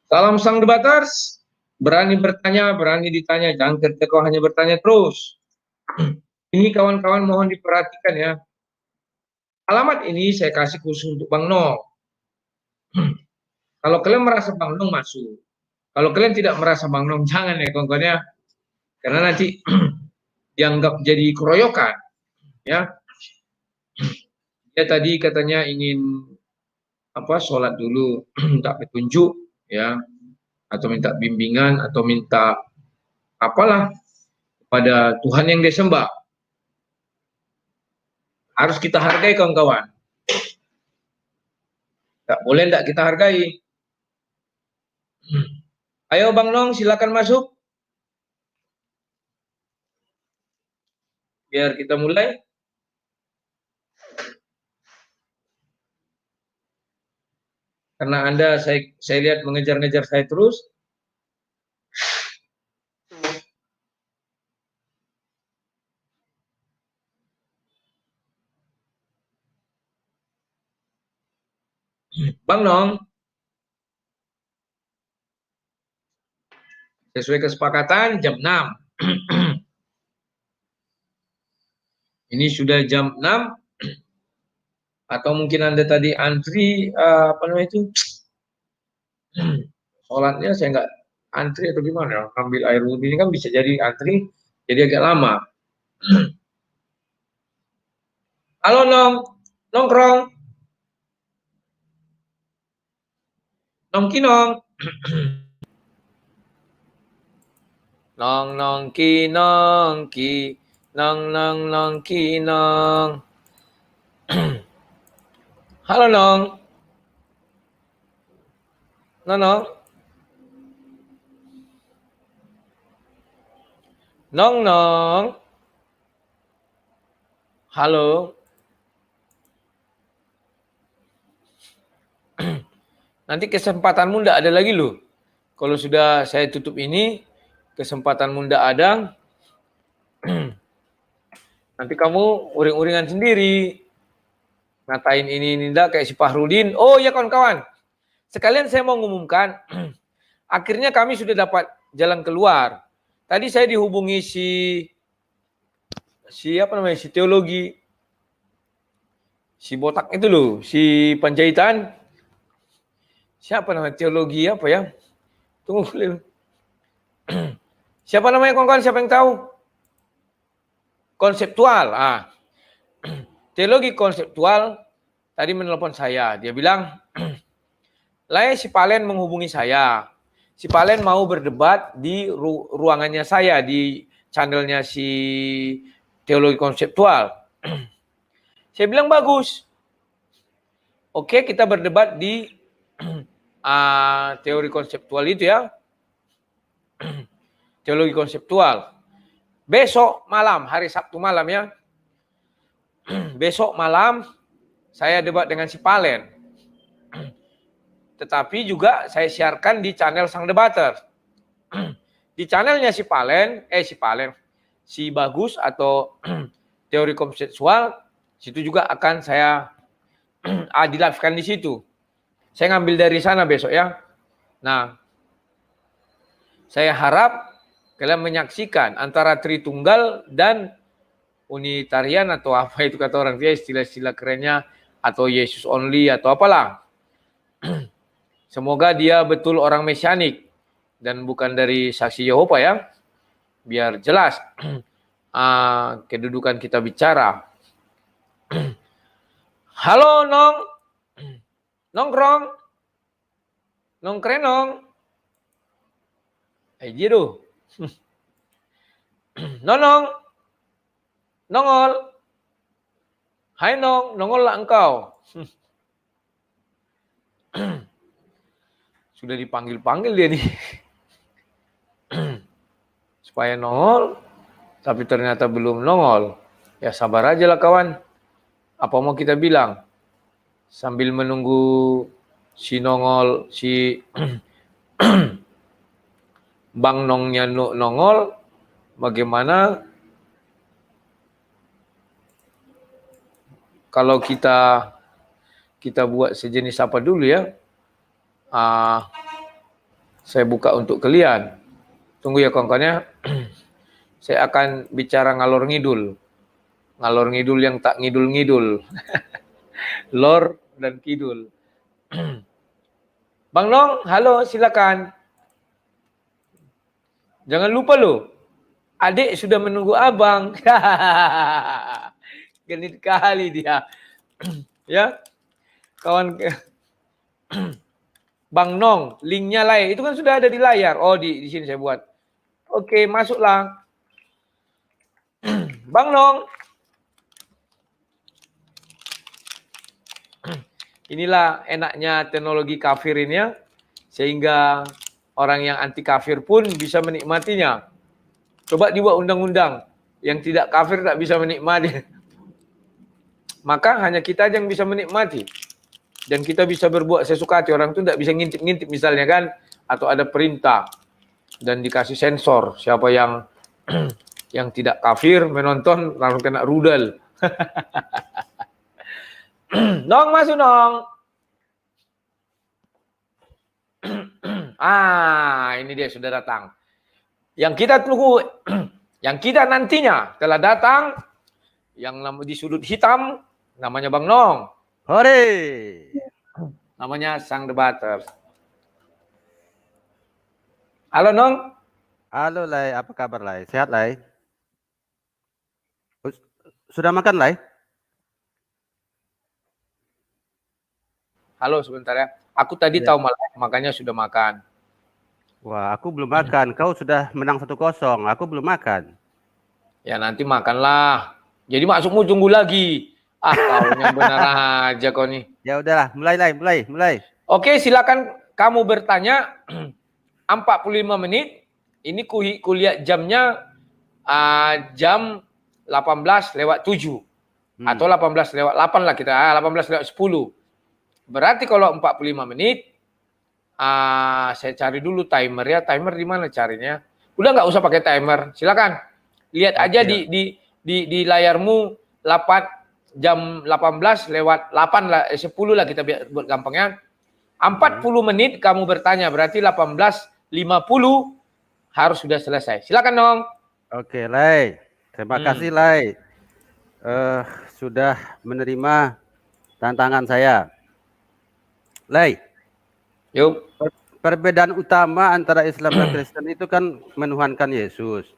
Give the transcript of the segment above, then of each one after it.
Salam sang debaters, berani bertanya, berani ditanya, jangan ketika kau hanya bertanya terus. Ini kawan-kawan mohon diperhatikan ya. Alamat ini saya kasih khusus untuk Bang Nong. Kalau kalian merasa Bang Nong masuk, kalau kalian tidak merasa Bang Nong jangan ya kawan-kawan ya, karena nanti dianggap jadi keroyokan ya. Dia tadi katanya ingin sholat dulu, minta petunjuk ya, atau minta bimbingan atau minta apalah pada Tuhan yang dia sembah. Harus kita hargai kawan-kawan. Tak boleh tidak kita hargai. Ayo Bang Nong silakan masuk. Biar kita mulai. Karena Anda saya lihat mengejar-ngejar saya terus. Bang Nong, sesuai kesepakatan jam 6. Ini sudah jam 6 atau mungkin Anda tadi antri apa namanya itu? Sholatnya saya nggak antri atau gimana? Ambil air wudhu ini kan bisa jadi antri, jadi agak lama. Halo Nong, nongkrong. Nongki Nong. Nong nongki nongki. Nong nong nongki nong. Halo Nong. Nong. Nong nong. Halo. Nanti kesempatanmu ndak ada lagi loh. Kalau sudah saya tutup ini, kesempatanmu ndak ada. Nanti kamu uring-uringan sendiri. Ngatain ini ndak kayak si Fahrudin. Oh ya kawan-kawan. Sekalian saya mau ngumumkan. Akhirnya kami sudah dapat jalan keluar. Tadi saya dihubungi si teologi. Si botak itu loh, si Panjaitan. Siapa namanya teologi apa ya? Tunggu. Siapa namanya kawan-kawan? Siapa yang tahu? Konseptual. Teologi konseptual tadi menelpon saya. Dia bilang, si Palen menghubungi saya. Si Palen mau berdebat di ruangannya saya, di channelnya si teologi konseptual. Saya bilang bagus. Oke, kita berdebat di teori konseptual itu ya. Teologi konseptual. Besok malam, hari Sabtu malam ya. Besok malam saya debat dengan si Palen. Tetapi juga saya siarkan di channel Sang Debater. Di channelnya si Bagus atau teori konseptual, situ juga akan saya live-kan di situ. Saya ngambil dari sana besok ya. Nah, saya harap kalian menyaksikan antara Tritunggal dan Unitarian atau apa itu kata orang dia, istilah-istilah kerennya, atau Yesus only atau apalah. Semoga dia betul orang mesianik dan bukan dari saksi Yehova ya. Biar jelas kedudukan kita bicara. Halo Nong. Nongkrong. Nongkrenong. Jiru. Nonong. Nongol. Hai Nong, nongol lah engkau. Sudah dipanggil-panggil dia nih. Supaya nongol, tapi ternyata belum nongol. Ya sabar aja lah kawan. Apa mau kita bilang? Sambil menunggu si nongol, si Bang Nongnya nongol, bagaimana kalau kita buat sejenis apa dulu ya? Saya buka untuk kalian. Tunggu ya kawan-kawannya. Saya akan bicara ngalor ngidul. Ngalor ngidul yang tak ngidul-ngidul. Lor dan kidul. Bang Nong, halo, silakan. Jangan lupa loh, adik sudah menunggu abang. Genit kali dia. Ya, kawan. Bang Nong, linknya lain. Itu kan sudah ada di layar. Oh, di sini saya buat. Oke, masuklah. Bang Nong. Inilah enaknya teknologi kafir ini ya. Sehingga orang yang anti kafir pun bisa menikmatinya. Coba dibuat undang-undang. Yang tidak kafir tak bisa menikmati. Maka hanya kita yang bisa menikmati. Dan kita bisa berbuat sesuka hati. Orang itu tidak bisa ngintip-ngintip misalnya kan. Atau ada perintah. Dan dikasih sensor. Siapa yang yang tidak kafir menonton langsung kena rudal. Nong, masuk Nong. Ini dia sudah datang. Yang kita tunggu, yang kita nantinya telah datang, yang di sudut hitam, namanya Bang Nong. Hore! Namanya Sang Debater. Halo Nong. Halo Lai, apa kabar Lai? Sehat Lai? Sudah makan Lai? Halo sebentar ya. Aku tadi tahu makanya sudah makan. Wah, aku belum makan. Kau sudah menang 1-0. Aku belum makan. Ya nanti makanlah. Jadi maksudmu tunggu lagi. Kau yang benar aja kau nih. Ya udahlah, mulai. Oke, silakan kamu bertanya. 45 menit. Ini kuliah jamnya jam 18:07. Atau 18:08 lah kita. 18:10. Berarti kalau 45 menit, saya cari dulu timer ya. Timer di mana carinya? Udah nggak usah pakai timer. Silakan. Lihat aja di layarmu jam 18:08 lah, 10 lah kita buat gampangnya. 40 menit kamu bertanya, berarti 18:50 harus sudah selesai. Silakan dong. Oke, Lai. Terima kasih Lai. Sudah menerima tantangan saya. Lai, yuk. Perbedaan utama antara Islam dan Kristen itu kan menuhankan Yesus.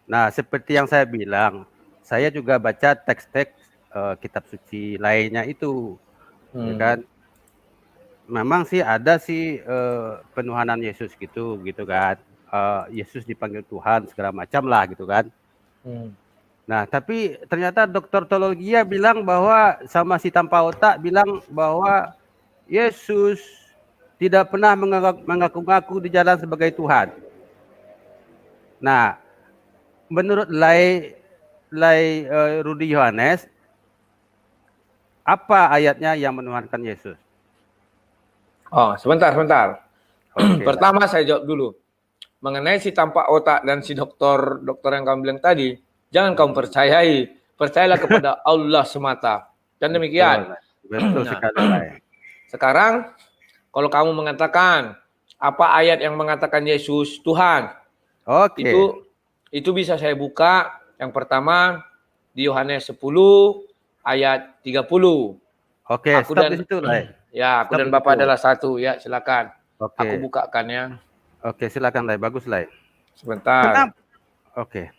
Nah, seperti yang saya bilang, saya juga baca teks-teks kitab suci lainnya itu, ya kan? Memang sih ada sih penuhanan Yesus gitu kan. Yesus dipanggil Tuhan segala macam lah gitu kan. Nah, tapi ternyata dokter teologi bilang bahwa sama si tanpa otak bilang bahwa Yesus tidak pernah mengaku-ngaku di jalan sebagai Tuhan. Nah, menurut Rudi Yohanes, apa ayatnya yang menuhankan Yesus? Oh, sebentar. Okay. Pertama saya jawab dulu. Mengenai si tanpa otak dan si dokter yang kamu bilang tadi, jangan kamu percayai. Percayalah kepada Allah semata. Dan demikian. Betul sekali. Sekarang, kalau kamu mengatakan apa ayat yang mengatakan Yesus Tuhan, itu bisa saya buka. Yang pertama di Yohanes 10 ayat 30. Oke, stop di situ lah. Ya, aku dan Bapak adalah satu. Ya, silakan. Aku bukakan ya. Oke, silakan Lai. Bagus Lai. Sebentar. Oke.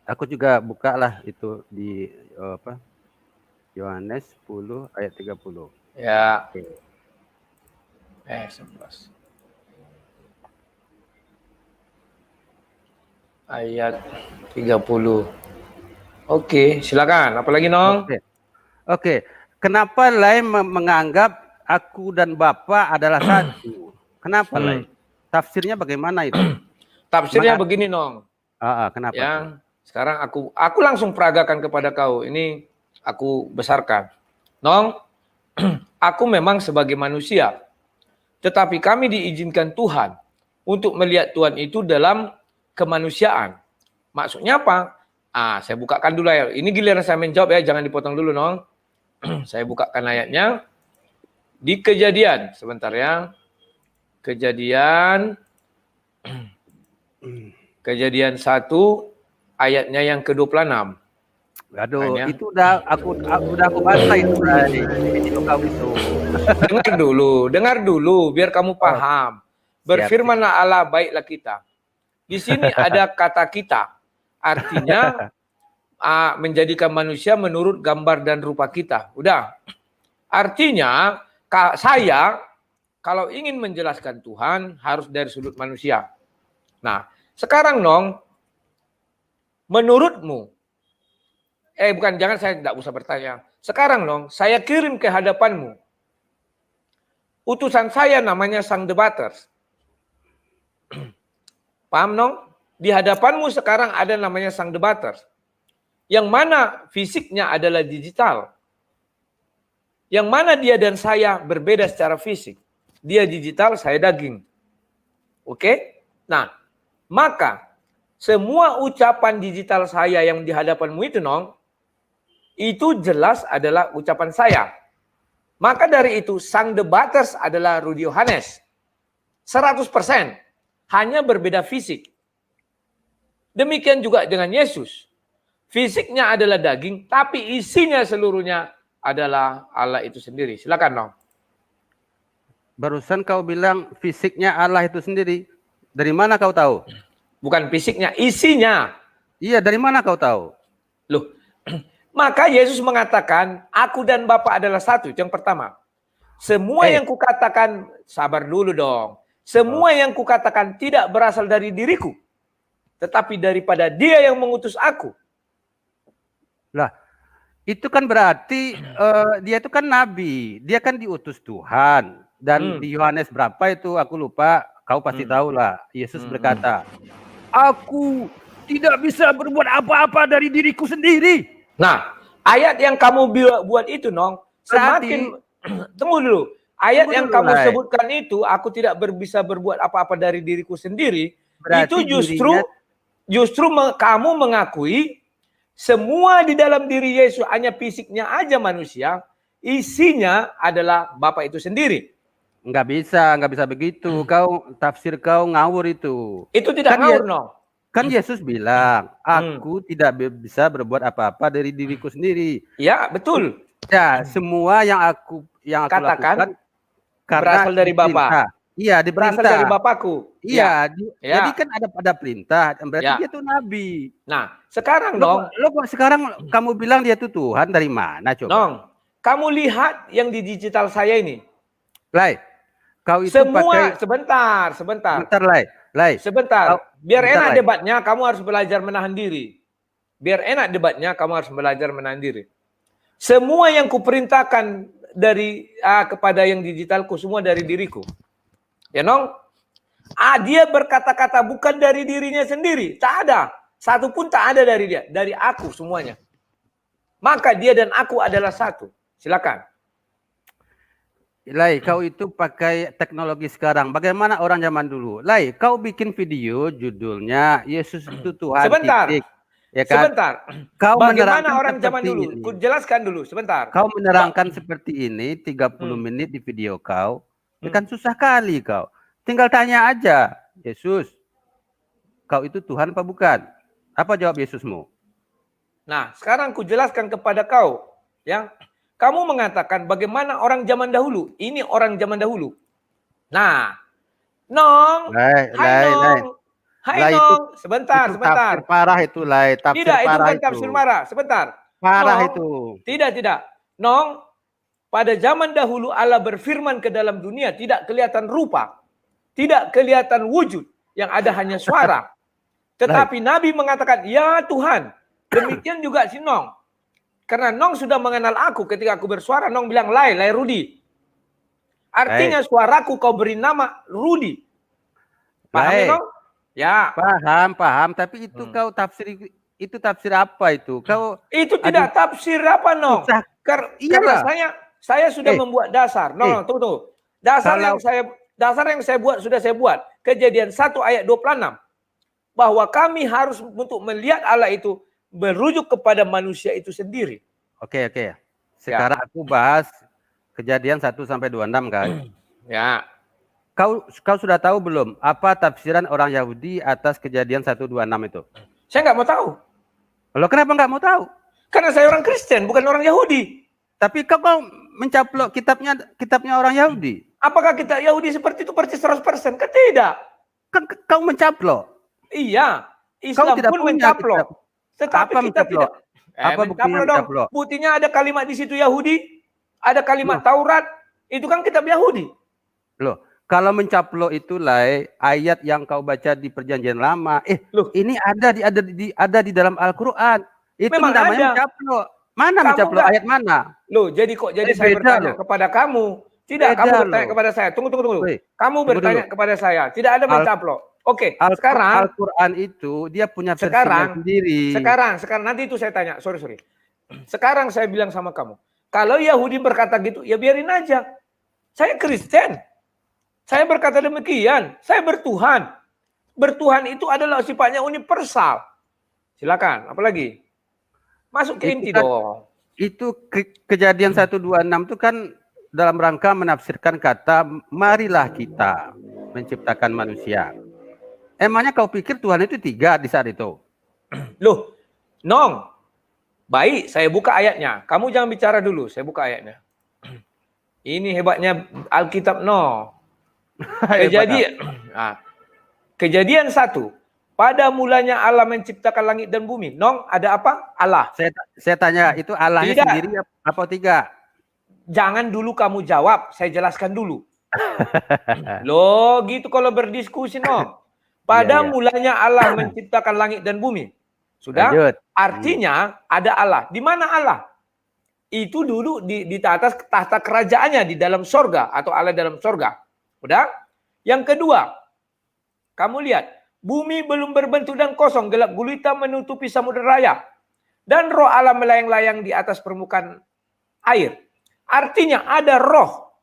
Aku juga buka lah itu di Yohanes 10 ayat 30. Ya. 11. Ayat 30. Oke, silakan. Apalagi Nong? Oke. Kenapa Lai menganggap aku dan Bapak adalah satu? Kenapa Lai? Tafsirnya bagaimana itu? Tafsirnya begini Nong. Kenapa? Ya, sekarang aku langsung peragakan kepada kau. Ini aku besarkan. Nong, aku memang sebagai manusia, tetapi kami diizinkan Tuhan untuk melihat Tuhan itu dalam kemanusiaan. Maksudnya apa? Saya bukakan dulu ya. Ini giliran saya menjawab ya, jangan dipotong dulu Nong. Saya bukakan ayatnya. Di Kejadian, sebentar ya. Kejadian 1 ayatnya yang ke-26. Aduh, itu udah aku baca itu, Bray. Video kau itu. Dengar dulu biar kamu paham. Berfirmanlah Allah, baiklah kita. Di sini ada kata kita. Artinya menjadikan manusia menurut gambar dan rupa kita. Udah. Artinya saya kalau ingin menjelaskan Tuhan harus dari sudut manusia. Nah, sekarang Nong, menurutmu, jangan, saya tidak usah bertanya. Sekarang Nong, saya kirim ke hadapanmu utusan saya namanya Sang Debaters. Paham Nong? Di hadapanmu sekarang ada namanya Sang Debaters. Yang mana fisiknya adalah digital. Yang mana dia dan saya berbeda secara fisik. Dia digital, saya daging. Oke? Nah, maka semua ucapan digital saya yang di hadapanmu itu Nong, itu jelas adalah ucapan saya. Maka dari itu Sang Debaters adalah Rudi Yohanes. 100%. Hanya berbeda fisik. Demikian juga dengan Yesus. Fisiknya adalah daging, tapi isinya seluruhnya adalah Allah itu sendiri. Silakan Nong. Barusan kau bilang fisiknya Allah itu sendiri. Dari mana kau tahu? Bukan fisiknya, isinya. Iya, dari mana kau tahu? Loh, maka Yesus mengatakan, aku dan Bapa adalah satu. Itu yang pertama. Semua yang kukatakan, sabar dulu dong. Semua yang kukatakan tidak berasal dari diriku. Tetapi daripada dia yang mengutus aku. Lah, itu kan berarti dia itu kan nabi. Dia kan diutus Tuhan. Dan di Yohanes berapa itu, aku lupa. Kau pasti tahu lah. Yesus berkata, aku tidak bisa berbuat apa-apa dari diriku sendiri. Nah, ayat yang kamu buat itu, Nong, semakin tunggu dulu. Ayat yang kamu sebutkan itu, aku tidak bisa berbuat apa-apa dari diriku sendiri. Berarti itu justru kamu mengakui semua di dalam diri Yesus hanya fisiknya aja manusia, isinya adalah Bapa itu sendiri. Nggak bisa begitu. Tafsir kau ngawur itu. Itu tidak ngawur, Nong. Kan Yesus bilang, aku tidak bisa berbuat apa-apa dari diriku sendiri. Ya, betul. Ya, semua yang aku lakukan berasal dari Bapa. Iya, diperintah. Berasal dari Bapakku. Iya, jadi kan ada perintah, berarti dia tuh nabi. Nah, sekarang Nong, sekarang kamu bilang dia tuh Tuhan, dari mana coba? Nong, kamu lihat yang di digital saya ini. Lai, kau itu semua sebentar. Lai. Sebentar. Biar enak debatnya, kamu harus belajar menahan diri. Biar enak debatnya, kamu harus belajar menahan diri. Semua yang kuperintahkan dari kepada yang digitalku, semua dari diriku. Ya Nong? Dia berkata-kata bukan dari dirinya sendiri. Tak ada. Satu pun tak ada dari dia. Dari aku semuanya. Maka dia dan aku adalah satu. Silakan. Lai, kau itu pakai teknologi sekarang. Bagaimana orang zaman dulu? Lai, kau bikin video judulnya Yesus itu Tuhan. Sebentar. Titik. Ya kan? Sebentar. Kau bagaimana orang zaman dulu? Ku jelaskan dulu sebentar. Kau menerangkan seperti ini 30 menit di video kau. Ya kan susah kali kau. Tinggal tanya aja, Yesus, kau itu Tuhan apa bukan? Apa jawab Yesusmu? Nah, sekarang ku jelaskan kepada kau, ya. Kamu mengatakan bagaimana orang zaman dahulu. Ini orang zaman dahulu. Nah, Nong, Hai Nong, sebentar. Tafsir parah itu, Lai. Tidak, itu bukan tafsir marah. Sebentar. Parah Nong, itu. Tidak. Nong, pada zaman dahulu Allah berfirman ke dalam dunia, tidak kelihatan rupa, tidak kelihatan wujud, yang ada hanya suara. Tetapi Nabi mengatakan, ya Tuhan. Demikian juga si Nong. Karena Nong sudah mengenal aku ketika aku bersuara, Nong bilang, Lai Rudi. Artinya suaraku kau beri nama Rudi. Paham ya Nong? Ya. Paham. Tapi itu kau tafsir, itu tafsir apa itu? Kau itu tidak tafsir apa Nong? Karena saya sudah membuat dasar. Tunggu. Dasar yang saya buat sudah saya buat. Kejadian 1 ayat 26. Bahwa kami harus untuk melihat Allah itu merujuk kepada manusia itu sendiri. Oke. Sekarang aku bahas Kejadian 1 sampai 26 kan. Ya. Kau sudah tahu belum apa tafsiran orang Yahudi atas kejadian 126 itu? Saya nggak mau tahu. Lo kenapa nggak mau tahu? Karena saya orang Kristen, bukan orang Yahudi. Tapi kau mencaplok kitabnya orang Yahudi. Apakah kita Yahudi seperti itu persis 100%? Kan tidak. Kau mencaplok. Iya, Islam tidak pun punya mencaplok. kitab. Tetapi Apa kita mencaplok? tidak. Apa buktinya dong. mencaplok? Buktinya ada kalimat di situ Yahudi, ada kalimat Taurat, itu kan kitab Yahudi. Loh, kalau mencaplok itulah ayat yang kau baca di Perjanjian Lama. Loh, ini ada di dalam Al-Qur'an. Itu memang namanya ada. mencaplok. Mana Kamu mencaplok ayat mana? Loh, jadi saya bertanya kepada kamu. Tidak, kamu bertanya kepada saya. Tunggu. Kamu bertanya kepada saya. Tidak ada mencaplok. Oke, sekarang Al-Qur'an itu dia punya versinya sendiri. Sekarang nanti itu saya tanya. Sorry. Sekarang saya bilang sama kamu. Kalau Yahudi berkata gitu, ya biarin aja. Saya Kristen. Saya berkata demikian. Saya bertuhan. Bertuhan itu adalah sifatnya universal. Silakan, apalagi? Masuk ke inti dong. Itu kejadian 126 itu kan dalam rangka menafsirkan kata marilah kita menciptakan manusia. Emangnya kau pikir Tuhan itu 3 di saat itu? Loh, Nong. Baik, saya buka ayatnya. Kamu jangan bicara dulu, saya buka ayatnya. Ini hebatnya Alkitab, no. Kejadian 1. Pada mulanya Allah menciptakan langit dan bumi. Nong, ada apa? Allah. Saya tanya, itu Allahnya sendiri apa 3? Jangan dulu kamu jawab, saya jelaskan dulu. Loh, gitu kalau berdiskusi, Nong. Pada mulanya Allah menciptakan langit dan bumi. Sudah? Lanjut. Artinya ada Allah. Di mana Allah? Itu dulu di atas tahta kerajaannya di dalam sorga atau Allah dalam sorga. Udah? Yang kedua, kamu lihat. Bumi belum berbentuk dan kosong. Gelap gulita menutupi samudera raya. Dan roh Allah melayang-layang di atas permukaan air. Artinya ada roh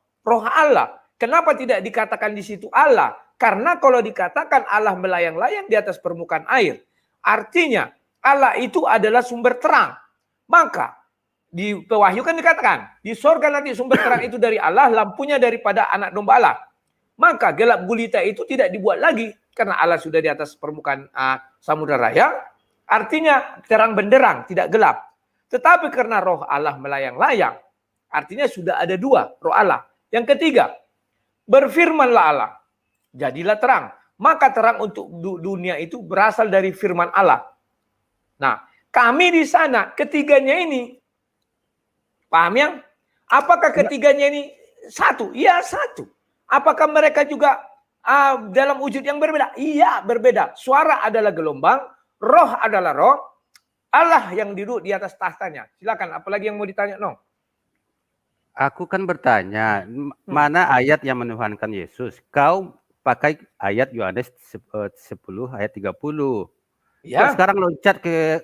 Allah. Kenapa tidak dikatakan di situ Allah? Karena kalau dikatakan Allah melayang-layang di atas permukaan air, artinya Allah itu adalah sumber terang. Maka di Wahyu kan dikatakan, di sorga nanti sumber terang itu dari Allah, lampunya daripada anak domba Allah. Maka gelap gulita itu tidak dibuat lagi karena Allah sudah di atas permukaan samudera raya. Artinya terang benderang, tidak gelap. Tetapi karena roh Allah melayang-layang, artinya sudah ada 2 roh Allah. Yang ketiga, berfirmanlah Allah. Jadilah terang. Maka terang untuk dunia itu berasal dari firman Allah. Nah, kami di sana ketiganya ini, paham yang? Apakah ketiganya ini satu? Iya, satu. Apakah mereka juga dalam wujud yang berbeda? Iya, berbeda. Suara adalah gelombang, roh adalah roh, Allah yang duduk di atas tahtanya. Silakan, apalagi yang mau ditanya, Nong? Aku kan bertanya, mana ayat yang menuhankan Yesus? Kau pakai ayat Yohanes 10 ayat 30. Ya. Sekarang loncat ke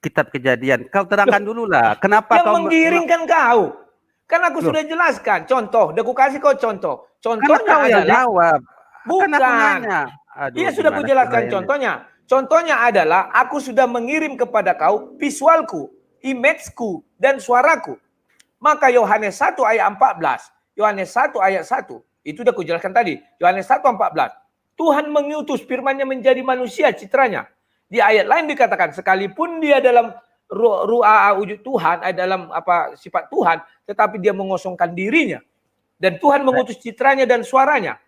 kitab Kejadian. Kau terangkan dulu lah. Kenapa yang kau menggiringkan kau? Kan aku sudah jelaskan. Contoh, udah aku kasih kau contoh. Contohnya adalah jawab. Bukan. Iya sudah aku jelaskan contohnya. Contohnya adalah aku sudah mengirim kepada kau visualku, imageku, dan suaraku. Maka Yohanes 1 ayat 14. Yohanes 1 ayat 1. Itu udah aku jelaskan tadi. Yohanes 1 14. Tuhan mengutus firman-Nya menjadi manusia citranya. Di ayat lain dikatakan sekalipun dia dalam wujud Tuhan, dalam sifat Tuhan, tetapi dia mengosongkan dirinya. Dan Tuhan mengutus citranya dan suaranya.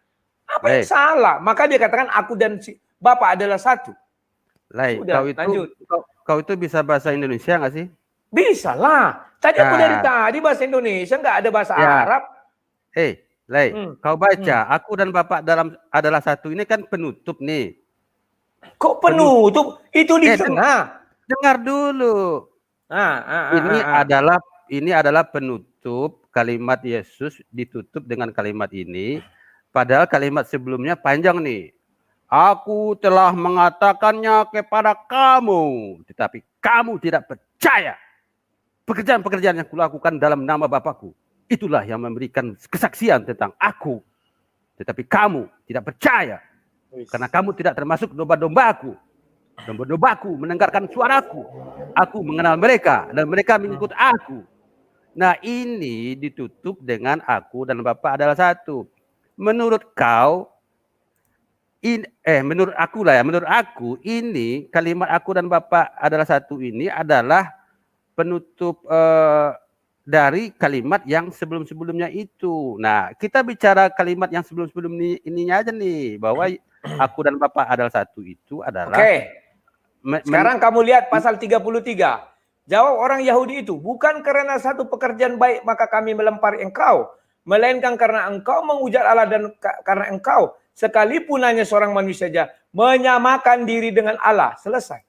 Apa yang salah? Maka dia katakan aku dan Bapa adalah satu. Kau itu bisa bahasa Indonesia nggak sih? Bisa lah. Tadi aku dari tadi bahasa Indonesia, nggak ada bahasa Arab. Kau baca, aku dan Bapak adalah satu. Ini kan penutup nih. Kok penutup? Itu di tengah. Dengar dulu. Ini adalah penutup. Kalimat Yesus ditutup dengan kalimat ini. Padahal kalimat sebelumnya panjang nih. Aku telah mengatakannya kepada kamu, tetapi kamu tidak percaya. Pekerjaan-pekerjaan yang kulakukan dalam nama Bapakku, itulah yang memberikan kesaksian tentang aku. Tetapi kamu tidak percaya. Karena kamu tidak termasuk domba-dombaku. Domba-dombaku mendengarkan suaraku. Aku mengenal mereka dan mereka mengikut aku. Nah ini ditutup dengan aku dan Bapa adalah satu. menurut kau menurut aku lah ya, menurut aku ini kalimat aku dan Bapa adalah satu ini adalah penutup dari kalimat yang sebelum-sebelumnya itu. Nah, kita bicara kalimat yang sebelum-sebelum ininya aja nih, bahwa aku dan Bapa adalah satu itu adalah. Oke. Sekarang kamu lihat pasal 33. Jawab orang Yahudi itu, bukan karena satu pekerjaan baik maka kami melempari engkau, melainkan karena engkau menghujat Allah dan karena engkau sekalipun hanya seorang manusia saja menyamakan diri dengan Allah. Selesai.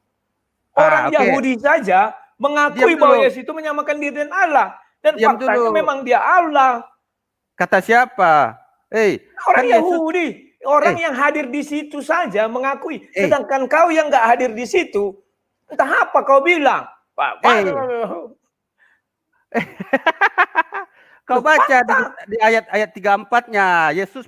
Orang Yahudi saja mengakui bahwa Yesus itu menyamakan diri dengan Allah. Dan faktanya memang dia Allah. Kata siapa? Orang Yahudi. Orang yang hadir di situ saja mengakui. Sedangkan kau yang nggak hadir di situ, entah apa kau bilang. Kau baca di ayat 34-nya, Yesus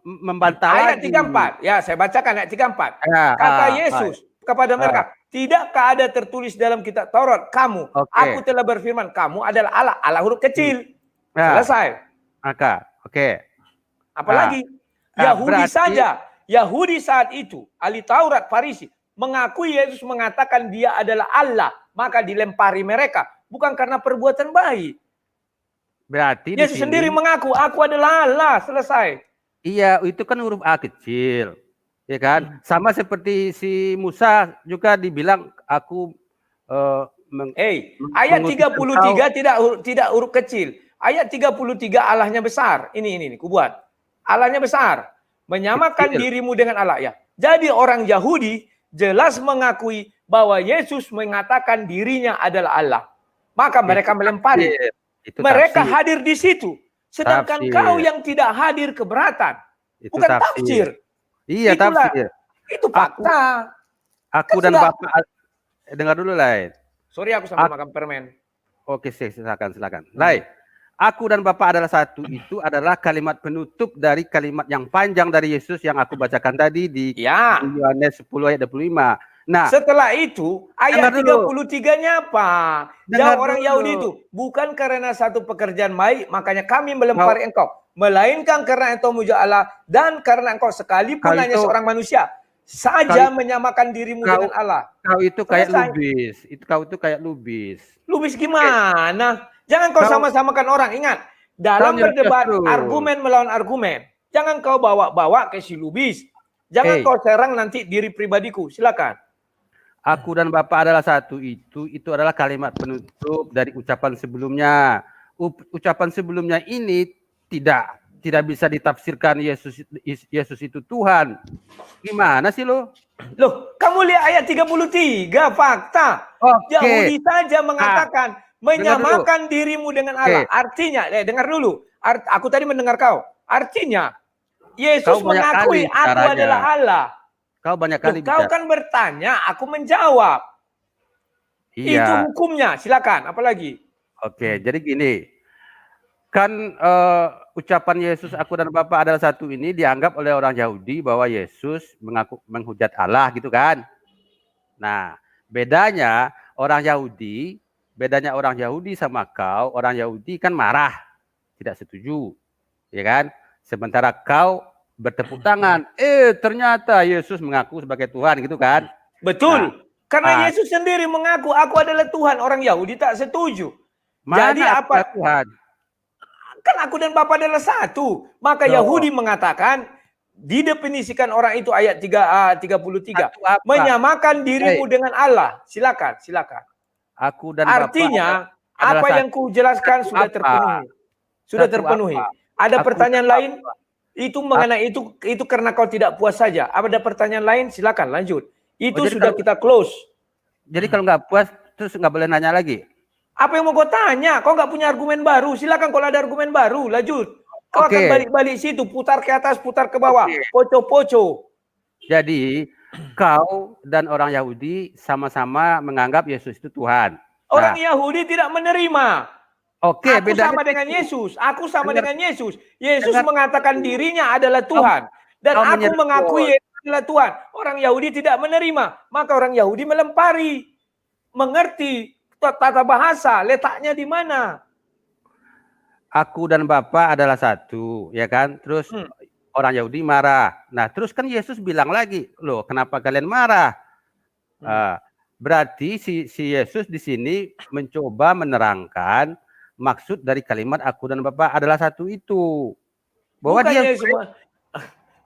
membantah ayat 34. Ya, saya bacakan ayat 34. Kata Yesus kepada mereka, tidakkah ada tertulis dalam kitab Taurat, kamu, aku telah berfirman, kamu adalah Allah, Allah huruf kecil. Selesai. Apalagi Yahudi saja, Yahudi saat itu, ahli Taurat, Farisi, mengakui Yesus mengatakan dia adalah Allah, maka dilempari mereka, bukan karena perbuatan baik. Berarti Yesus sendiri mengaku, aku adalah Allah, selesai. Iya, itu kan huruf A kecil. Ya kan? Sama seperti si Musa juga dibilang aku ayat 33 tidak huruf kecil. Ayat 33 Allahnya besar. Ini ku buat. Allahnya besar. Menyamakan dirimu dengan Allah ya. Jadi orang Yahudi jelas mengakui bahwa Yesus mengatakan dirinya adalah Allah. Maka mereka melempari. Mereka hadir di situ. Sedangkan kau yang tidak hadir keberatan. Bukan tafsir. Iya, tafsir. Itu fakta. Aku dan Bapak dengar dulu, Lai. Sorry, aku sambil makan permen. Oke, silakan. Lai, aku dan Bapak adalah satu itu adalah kalimat penutup dari kalimat yang panjang dari Yesus yang aku bacakan tadi di Yohanes 10 ayat 25. Nah, setelah itu ayat 33-nya apa? Jawab orang Yahudi itu, bukan karena satu pekerjaan baik makanya kami melempari engkau, melainkan karena engkau muja Allah dan karena engkau sekalipun hanya seorang manusia saja menyamakan dirimu dengan Allah. Kau itu kayak lubis. Kau itu kayak lubis. Lubis gimana? Jangan kau sama-samakan orang. Ingat, dalam berdebat argumen melawan argumen, jangan kau bawa-bawa ke si lubis. Jangan kau serang nanti diri pribadiku. Silakan. Aku dan Bapak adalah satu itu adalah kalimat penutup dari ucapan sebelumnya. Ucapan sebelumnya ini tidak bisa ditafsirkan Yesus itu Tuhan. Gimana sih lo? Loh, kamu lihat ayat 33, fakta. Yahudi saja mengatakan menyamakan dirimu dengan Allah. Artinya, dengar dulu. Aku tadi mendengar kau. Artinya Yesus mengakui aku adalah Allah. Kau banyak kali bicara. Kau kan bertanya, aku menjawab. Iya. Itu hukumnya. Silakan. Apalagi? Oke, jadi gini. Kan ucapan Yesus aku dan Bapa adalah satu ini dianggap oleh orang Yahudi bahwa Yesus menghujat Allah gitu kan. Nah, bedanya orang Yahudi sama kau, orang Yahudi kan marah, tidak setuju. Ya kan? Sementara kau bertepuk tangan, ternyata Yesus mengaku sebagai Tuhan gitu kan? Betul. Karena Yesus sendiri mengaku aku adalah Tuhan, orang Yahudi tak setuju. Jadi apa Tuhan? Kan aku dan Bapa adalah satu. Maka Yahudi mengatakan didefinisikan orang itu ayat 33 menyamakan dirimu dengan Allah. Silakan. Aku dan artinya apa yang ku jelaskan sudah terpenuhi. Sudah terpenuhi. Ada pertanyaan lain? Itu mengenai itu karena kau tidak puas saja. Ada pertanyaan lain? Silakan lanjut. Itu sudah kita close. Jadi kalau nggak puas terus nggak boleh nanya lagi. Apa yang mau kau tanya? Kau nggak punya argumen baru? Silakan kalau ada argumen baru, lanjut. Kau akan balik-balik situ, putar ke atas, putar ke bawah, poco-poco. Jadi kau dan orang Yahudi sama-sama menganggap Yesus itu Tuhan. Orang Yahudi tidak menerima. Aku sama dengan Yesus. Aku sama dengan Yesus. Yesus mengatakan dirinya adalah Tuhan. Dan aku mengakui Yesus adalah Tuhan. Orang Yahudi tidak menerima. Maka orang Yahudi melempari. Mengerti tata bahasa. Letaknya di mana? Aku dan Bapa adalah satu. Ya kan? Terus Orang Yahudi marah. Nah, terus kan Yesus bilang lagi, loh, kenapa kalian marah? Berarti si Yesus di sini mencoba menerangkan maksud dari kalimat aku dan Bapa adalah satu itu. Bahwa Bukannya semua.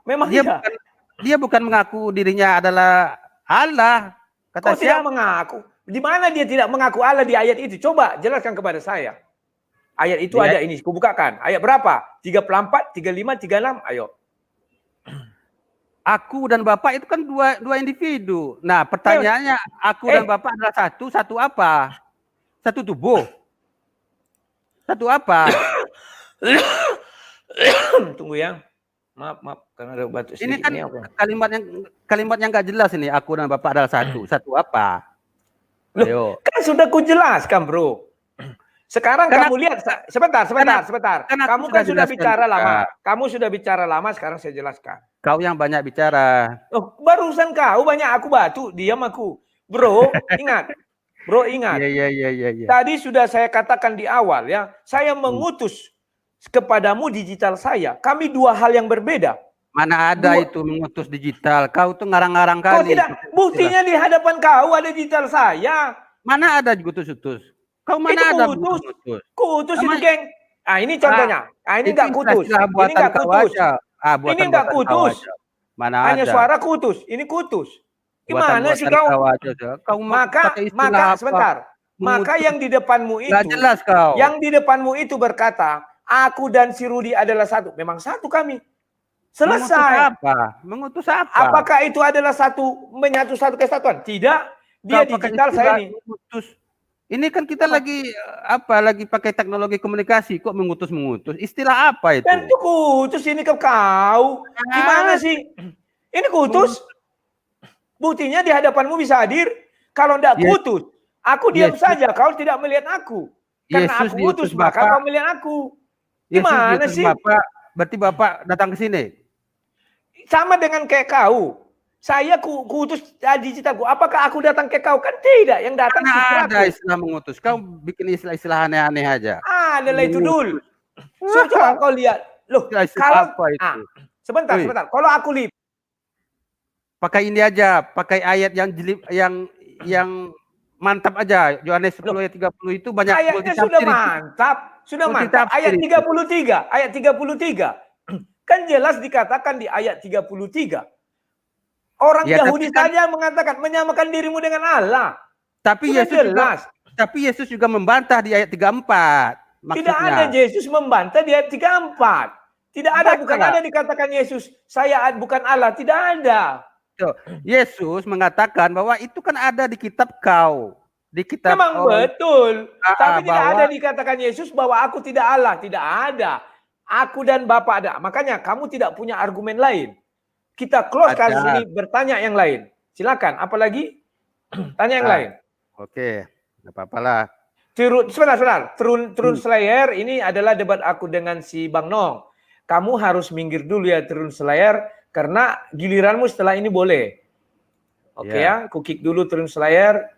Memang dia bukan mengaku dirinya adalah Allah. Kata Kok tidak mengaku? Di mana dia tidak mengaku Allah di ayat itu? Coba jelaskan kepada saya. Ayat itu ada ini, kubukakan. Ayat berapa? 34, 35, 36. Ayo. Aku dan Bapak itu kan dua individu. Nah, pertanyaannya, aku dan Bapak adalah satu apa? Satu tubuh. Satu apa? Tunggu ya. Maaf karena ada batuk. Ini kan kalimat yang nggak jelas ini. Aku dan Bapak adalah satu. Satu apa? Loh, kan sudah kujelaskan, bro. Sekarang kamu lihat, sebentar. Kamu kan sudah bicara lama. Kamu sudah bicara lama, sekarang saya jelaskan. Kau yang banyak bicara. Oh, barusan kau banyak, aku batuk, diam aku. Bro, ingat. Iya. Tadi sudah saya katakan di awal ya, saya mengutus kepadamu digital saya. Kami dua hal yang berbeda. Mana ada itu mengutus digital? Kau tuh ngarang-ngarang kali. Kau tidak, buktinya di hadapan kau ada digital saya. Mana ada kutus-kutus? Kau mana itu ada kutus? Kutus itu, geng. Ah, ini contohnya. Ini enggak kutus. Ini enggak kutus. Ini enggak kutus. Mana hanya ada. suara kutus. Ini kutus. Gimana sih kau? Kau maka sebentar. Maka yang di depanmu itu, jelas kau. Yang di depanmu itu berkata, aku dan si Rudi adalah satu. Memang satu kami. Selesai. Mengutus apa? Apakah itu adalah menyatu satu kesatuan? Tidak. Dia digital saya ini. Ini kan kita lagi pakai teknologi komunikasi, kok mengutus? Istilah apa itu? Tentu kutus ini ke kau. Gimana sih? Ini kutus. Buktinya di hadapanmu bisa hadir. Kalau tidak kutus, aku diam saja. Kau tidak melihat aku. Karena Yesus aku kutus, maka kau melihat aku. Gimana sih? Berarti Bapak datang ke sini? Sama dengan kayak kau. Saya kuutus digitalku. Apakah aku datang ke kau? Kan tidak. Yang datang ada istilah mengutus. Kau bikin istilah aneh-aneh aja. Adalah itu dulu. Coba kau lihat. Loh, kalau apa itu? Sebentar. Kalau aku lihat. Pakai ini aja. Pakai ayat yang mantap aja. Yohanes 10 ayat 30 itu banyak. Ayatnya sudah mantap. Sudah mantap. Ayat 33. Ayat 33. Kan jelas dikatakan di ayat 33. Orang Yahudi saja mengatakan menyamakan dirimu dengan Allah. Tapi Yesus juga membantah di ayat 34. Maksudnya. Tidak ada Yesus membantah di ayat 34. Tidak ada, bukan ada dikatakan Yesus, saya bukan Allah. Tidak ada. Yesus mengatakan bahwa itu kan ada di kitab kau. Di kitab. Memang betul. Tapi tidak ada dikatakan Yesus bahwa aku tidak Allah. Tidak ada. Aku dan Bapa ada. Makanya kamu tidak punya argumen lain. Kita close kasus ini, bertanya yang lain. Silakan, apalagi? Tanya yang lain. Oke, enggak apa-apa lah. Sebentar. Turun Slayer ini adalah debat aku dengan si Bang Nong. Kamu harus minggir dulu ya Turun Slayer, karena giliranmu setelah ini boleh. Oke ya, aku kick dulu Turun Slayer.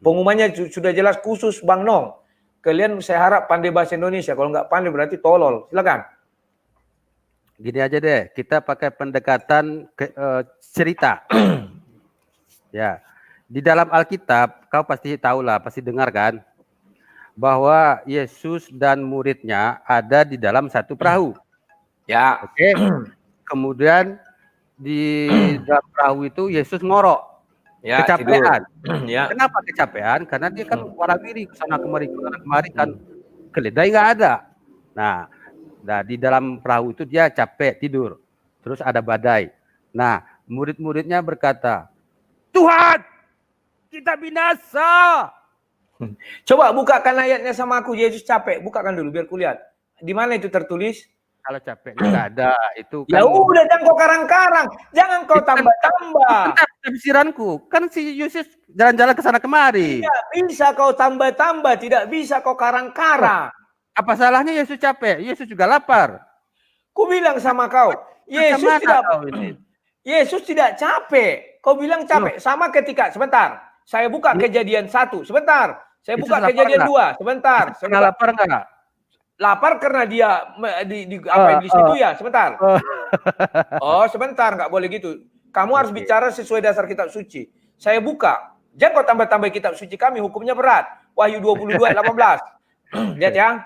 Pengumumannya sudah jelas khusus Bang Nong. Kalian saya harap pandai bahasa Indonesia. Kalau nggak pandai berarti tolol. Silakan. Gini aja deh, kita pakai pendekatan cerita. Ya, di dalam Alkitab, kau pasti tahu lah, pasti dengar kan, bahwa Yesus dan muridnya ada di dalam satu perahu. Ya. Oke. Kemudian di dalam perahu itu Yesus ngorok, kecapean. Ya. Kenapa kecapean? Karena dia kan warawiri kesana kemari kan, keledai nggak ada. Nah, di dalam perahu itu dia capek tidur. Terus ada badai. Nah, murid-muridnya berkata, Tuhan, kita binasa. Coba bukakan ayatnya sama aku. Yesus capek. Bukakan dulu biar kulihat. Di mana itu tertulis? Kalau capeknya nggak ada. Itu kan, ya udah, jangan kau karang-karang. Jangan kau tambah-tambah. Tafsiranku. Kan si Yesus jalan-jalan ke sana kemari. Tidak bisa kau tambah-tambah. Tidak bisa kau karang-karang. Apa salahnya Yesus capek? Yesus juga lapar. Ku bilang sama kau, Yesus tidak capek. Kau bilang capek. Sama ketika, sebentar. Saya buka Kejadian 1. Sebentar. Saya buka Kejadian 2. Sebentar. Lapar enggak? Lapar karena dia di situ ya. Sebentar. Oh, sebentar, nggak boleh gitu. Kamu harus bicara sesuai dasar kitab suci. Saya buka. Jangan kau tambah-tambah kitab suci kami, hukumnya berat. Wahyu 22 ayat 18. Lihat ya.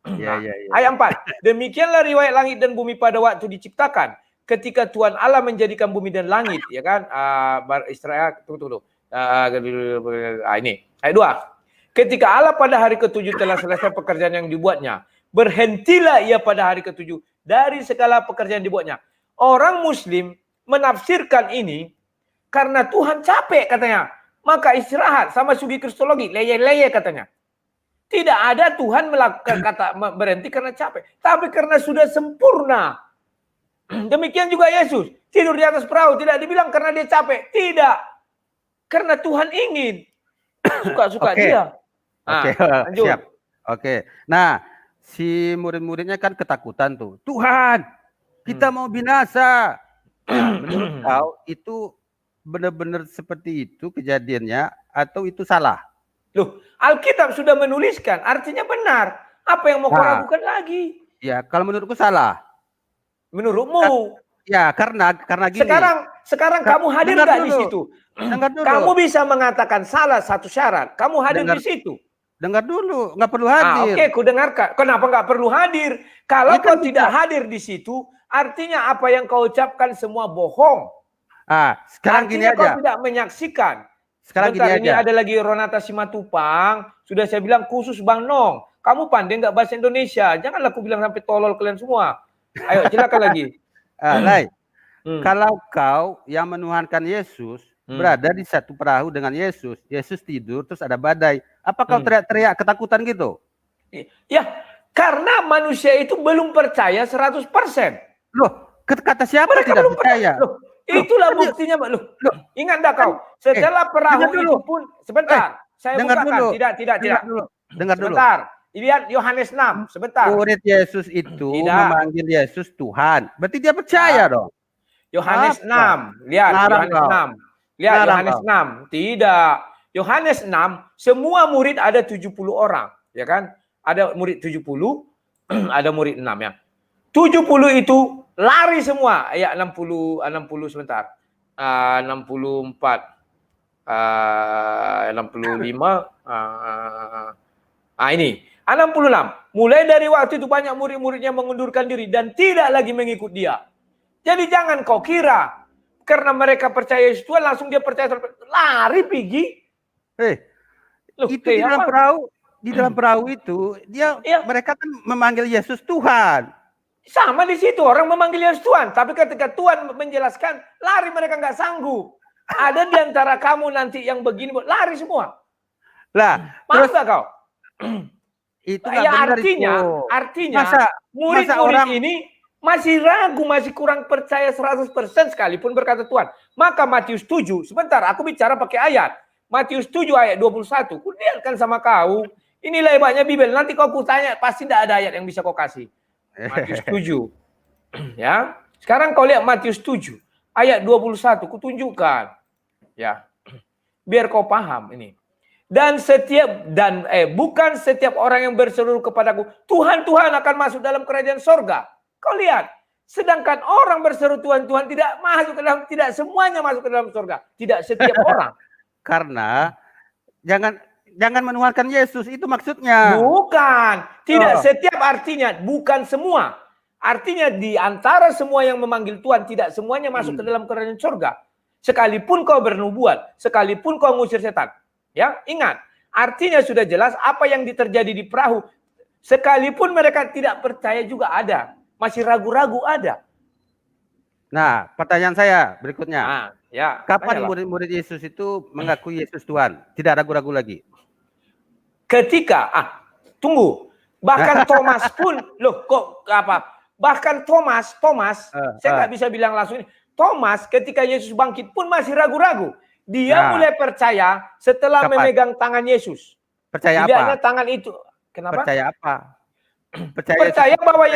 Nah, ayat 4. Demikianlah riwayat langit dan bumi pada waktu diciptakan. Ketika Tuhan Allah menjadikan bumi dan langit, ya kan? Israel, tunggu. Ini ayat 2. Ketika Allah pada hari ketujuh telah selesai pekerjaan yang dibuatnya, berhentilah ia pada hari ketujuh dari segala pekerjaan dibuatnya. Orang Muslim menafsirkan ini karena Tuhan capek katanya. Maka istirahat, sama segi kristologi, leye-leye katanya. Tidak ada Tuhan melakukan kata berhenti karena capek, tapi karena sudah sempurna. Demikian juga Yesus tidur di atas perahu, tidak dibilang karena dia capek, tidak, karena Tuhan ingin suka-suka dia. Oke, siap. Oke. Nah, si murid-muridnya kan ketakutan tuh. Tuhan, kita mau binasa. Nah, menurut kau itu benar-benar seperti itu kejadiannya atau itu salah? Loh, Alkitab sudah menuliskan, artinya benar. Apa yang mau kau ragukan lagi? Ya, kalau menurutku salah. Menurutmu? Ya, karena gini. Sekarang kamu hadir nggak di situ? Kamu bisa mengatakan salah satu syarat. Kamu hadir di situ. Dengar dulu, nggak perlu hadir. Oke, ku dengarkan. Kenapa nggak perlu hadir? Kalau kau tidak hadir di situ, artinya apa yang kau ucapkan semua bohong. Sekarang artinya gini aja. Kau tidak menyaksikan. Sekarang Bentar, gini ini aja. ada lagi Ronata Simatupang. Sudah saya bilang khusus Bang Nong. Kamu pandai nggak bahasa Indonesia? Janganlah aku bilang sampai tolol kalian semua. Ayo, silakan lagi. Lai, kalau kau yang menuhankan Yesus berada di satu perahu dengan Yesus, Yesus tidur terus ada badai, apa kau teriak-teriak ketakutan gitu? Ya, karena manusia itu belum percaya 100%. Loh, kata siapa mereka tidak percaya? Loh, itulah buktinya, Loh, ingat enggak kau? Setelah perahu itu pun, sebentar, saya bukakan. Tidak. Dengar dulu. Sebentar. Lihat Yohanes 6, sebentar. Murid Yesus itu memanggil Yesus Tuhan. Berarti dia percaya dong. Yohanes 6. Lihat Yohanes 6. Lihat Yohanes 6. Tidak. Yohanes 6, semua murid ada 70 orang, ya kan? Ada murid 70, ada murid 6 ya. 70 itu lari semua. Ayat 60 sebentar. 64 65 ini 66. Mulai dari waktu itu banyak murid-muridnya mengundurkan diri dan tidak lagi mengikut dia. Jadi jangan kau kira karena mereka percaya Yesus Tuhan langsung dia percaya, lari pergi. Itu di dalam perahu itu mereka kan memanggil Yesus Tuhan. Sama di situ orang memanggil Yesus Tuhan, tapi ketika Tuhan menjelaskan lari mereka nggak sanggup. Ada di antara kamu nanti yang begini lari semua. Lah, terus kau. Itu ya artinya murid-murid ini masih ragu, masih kurang percaya 100% sekalipun berkata Tuhan. Maka Matius 7, sebentar aku bicara pakai ayat. Matius 7 ayat 21. Ku lihatkan sama kau. Inilah hebatnya Bibel. Nanti kau kutanya pasti tidak ada ayat yang bisa kau kasih. Matius 7. Ya. Sekarang kau lihat Matius 7 ayat 21, kutunjukkan. Ya. Biar kau paham ini. Bukan setiap orang yang berseru kepadaku, Tuhan, Tuhan akan masuk dalam kerajaan sorga. Kau lihat, sedangkan orang berseru Tuhan, Tuhan tidak semuanya masuk ke dalam sorga. Tidak setiap orang. Karena jangan menuhankan Yesus, itu maksudnya. Bukan, tidak setiap artinya, bukan semua. Artinya di antara semua yang memanggil Tuhan, tidak semuanya masuk ke dalam kerajaan sorga. Sekalipun kau bernubuat, sekalipun kau ngusir setan. Ya, ingat, artinya sudah jelas apa yang terjadi di perahu. Sekalipun mereka tidak percaya juga ada. Masih ragu-ragu ada. Nah, pertanyaan saya berikutnya. Kapan tanyalah. murid-murid Yesus itu mengakui Yesus Tuhan? Tidak ragu-ragu lagi. Ketika, tunggu. Bahkan Thomas pun, bahkan Thomas, saya nggak bisa bilang langsung ini. Thomas ketika Yesus bangkit pun masih ragu-ragu. Dia mulai percaya setelah memegang tangan Yesus. Percaya apa? Tangan itu. Kenapa? Percaya apa? Percaya bahwa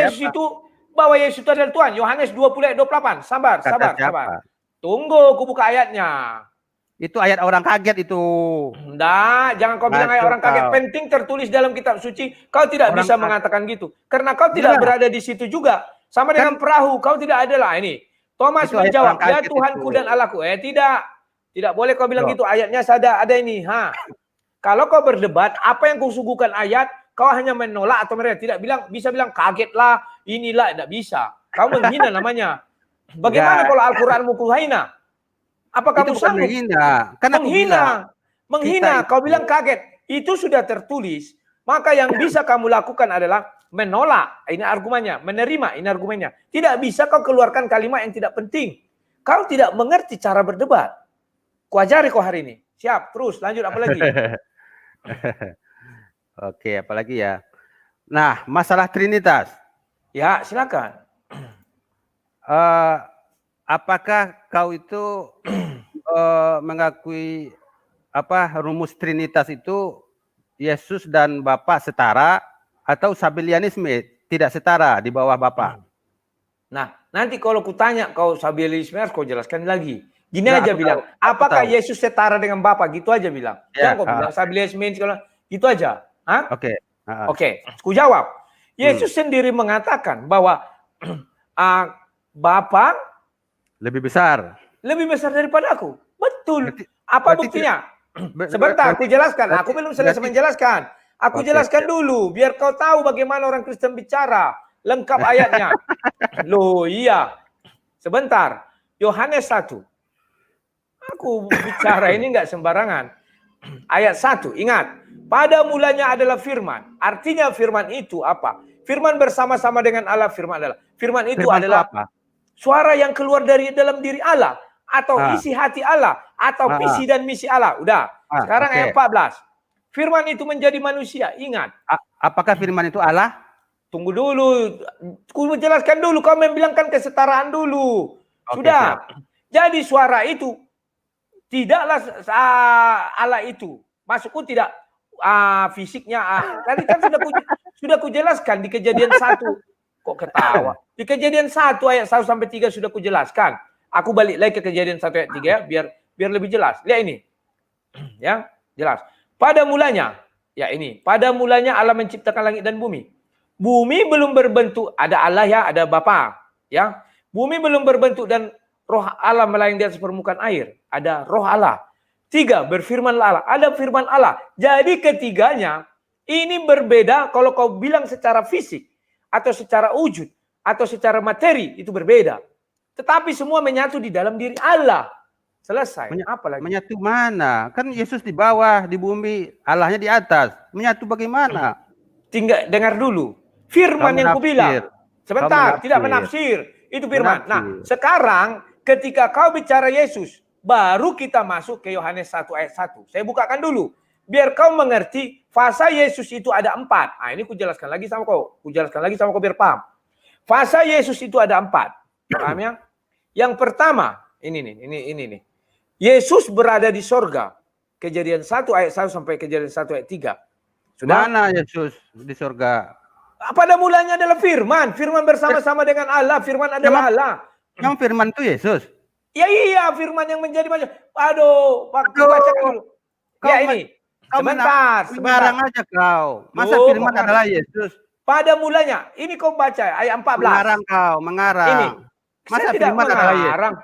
Yesus itu adalah Tuhan. Yohanes 20 ayat 28. Sabar. Tunggu, aku buka ayatnya. Itu ayat orang kaget itu. Enggak, jangan kau bilang ayat orang kaget. Penting tertulis dalam kitab suci. Kau tidak bisa mengatakan gitu. Karena kau tidak berada di situ juga. Sama dengan perahu, kau tidak ada lah ini. Thomas Itu ayat menjawab, orang ya kaget Tuhanku itu. dan Allahku. Tidak. Tidak boleh kau bilang Loh. gitu. Ayatnya ada ini. Kalau kau berdebat, apa yang kau suguhkan ayat, kau hanya menolak atau mereka tidak bisa bilang kagetlah, inilah, tidak bisa. Kau menghina namanya. Bagaimana kalau Al-Quran mukul hina? Apa kamu Itu bukan sanggup? menghina. Kan aku bilang. Menghina. Kau itu- bilang kaget. Itu sudah tertulis. Maka yang bisa kamu lakukan adalah menolak. Ini argumennya. Menerima. Ini argumennya. Tidak bisa kau keluarkan kalimat yang tidak penting. Kau tidak mengerti cara berdebat. Kuajari kau hari ini. Siap. Terus lanjut apa lagi? Oke, apalagi ya. Nah, masalah Trinitas. Ya, silakan. Apakah kau itu mengakui rumus Trinitas itu Yesus dan Bapa setara atau Sabellianisme tidak setara di bawah Bapa? Nah, nanti kalau kutanya kau Sabellianisme harus kau jelaskan lagi. Gini aja bilang, apakah Yesus setara dengan Bapa? Gitu aja bilang. Jangan kau bilang Sabellianisme gitu aja. Oke. Oke, ku jawab. Yesus sendiri mengatakan bahwa Bapa lebih besar daripada aku. Betul. Apa buktinya? Sebentar, aku jelaskan. Aku belum selesai menjelaskan. Aku jelaskan dulu, biar kau tahu bagaimana orang Kristen bicara. Lengkap ayatnya. Loh iya. Sebentar. Yohanes 1. Aku bicara ini enggak sembarangan. Ayat 1, ingat. Pada mulanya adalah firman. Artinya firman itu apa? Firman bersama-sama dengan Allah. Firman itu adalah suara yang keluar dari dalam diri Allah. Atau isi hati Allah. Atau visi dan misi Allah. Udah. Sekarang ayat 14. Firman itu menjadi manusia. Ingat. Apakah firman itu Allah? Tunggu dulu. Ku menjelaskan dulu. Kau membilangkan kesetaraan dulu. Sudah. Jadi suara itu tidaklah Allah itu. Maksudku tidak fisiknya. Tadi kan sudah kujelaskan di Kejadian 1. Kok ketawa? Di Kejadian 1 ayat 1 sampai 3 sudah kujelaskan. Aku balik lagi ke Kejadian 1 ayat 3 ya, biar lebih jelas. Lihat ini. Ya, jelas. Pada mulanya, ya ini. Pada mulanya Allah menciptakan langit dan bumi. Bumi belum berbentuk, ada Allah ya, ada Bapa, ya. Bumi belum berbentuk dan roh Allah melayang di atas permukaan air. Ada roh Allah. 3, berfirmanlah Allah. Ada firman Allah. Jadi ketiganya ini berbeda kalau kau bilang secara fisik atau secara wujud atau secara materi itu berbeda. Tetapi semua menyatu di dalam diri Allah. Selesai. Apa lagi? Menyatu mana? Kan Yesus di bawah, di bumi, Allahnya di atas. Menyatu bagaimana? Tinggal dengar dulu. Firman yang kubilang. Sebentar, tidak menafsir. Itu firman. Nah, sekarang ketika kau bicara Yesus, baru kita masuk ke Yohanes 1 ayat 1. Saya bukakan dulu. Biar kau mengerti fasa Yesus itu ada 4. Nah, ini kujelaskan lagi sama kau. Biar paham. Fasa Yesus itu ada 4. Paham ya? Yang pertama, ini nih. Yesus berada di sorga. Kejadian 1 ayat 1 sampai Kejadian 1 ayat 3. Sudah? Mana Yesus di sorga? Pada mulanya adalah firman. Firman bersama-sama dengan Allah. Firman adalah Allah. Yang firman itu Yesus? Ya iya, firman yang menjadi manusia. Aduh, Pak, bacakan dulu. Ya ini. Sebentar. Mengarang aja kau. Masa firman adalah Yesus? Pada mulanya. Ini kau baca ayat 14. Mengarang kau, mengarang. Ini. Masa firman adalah Yesus?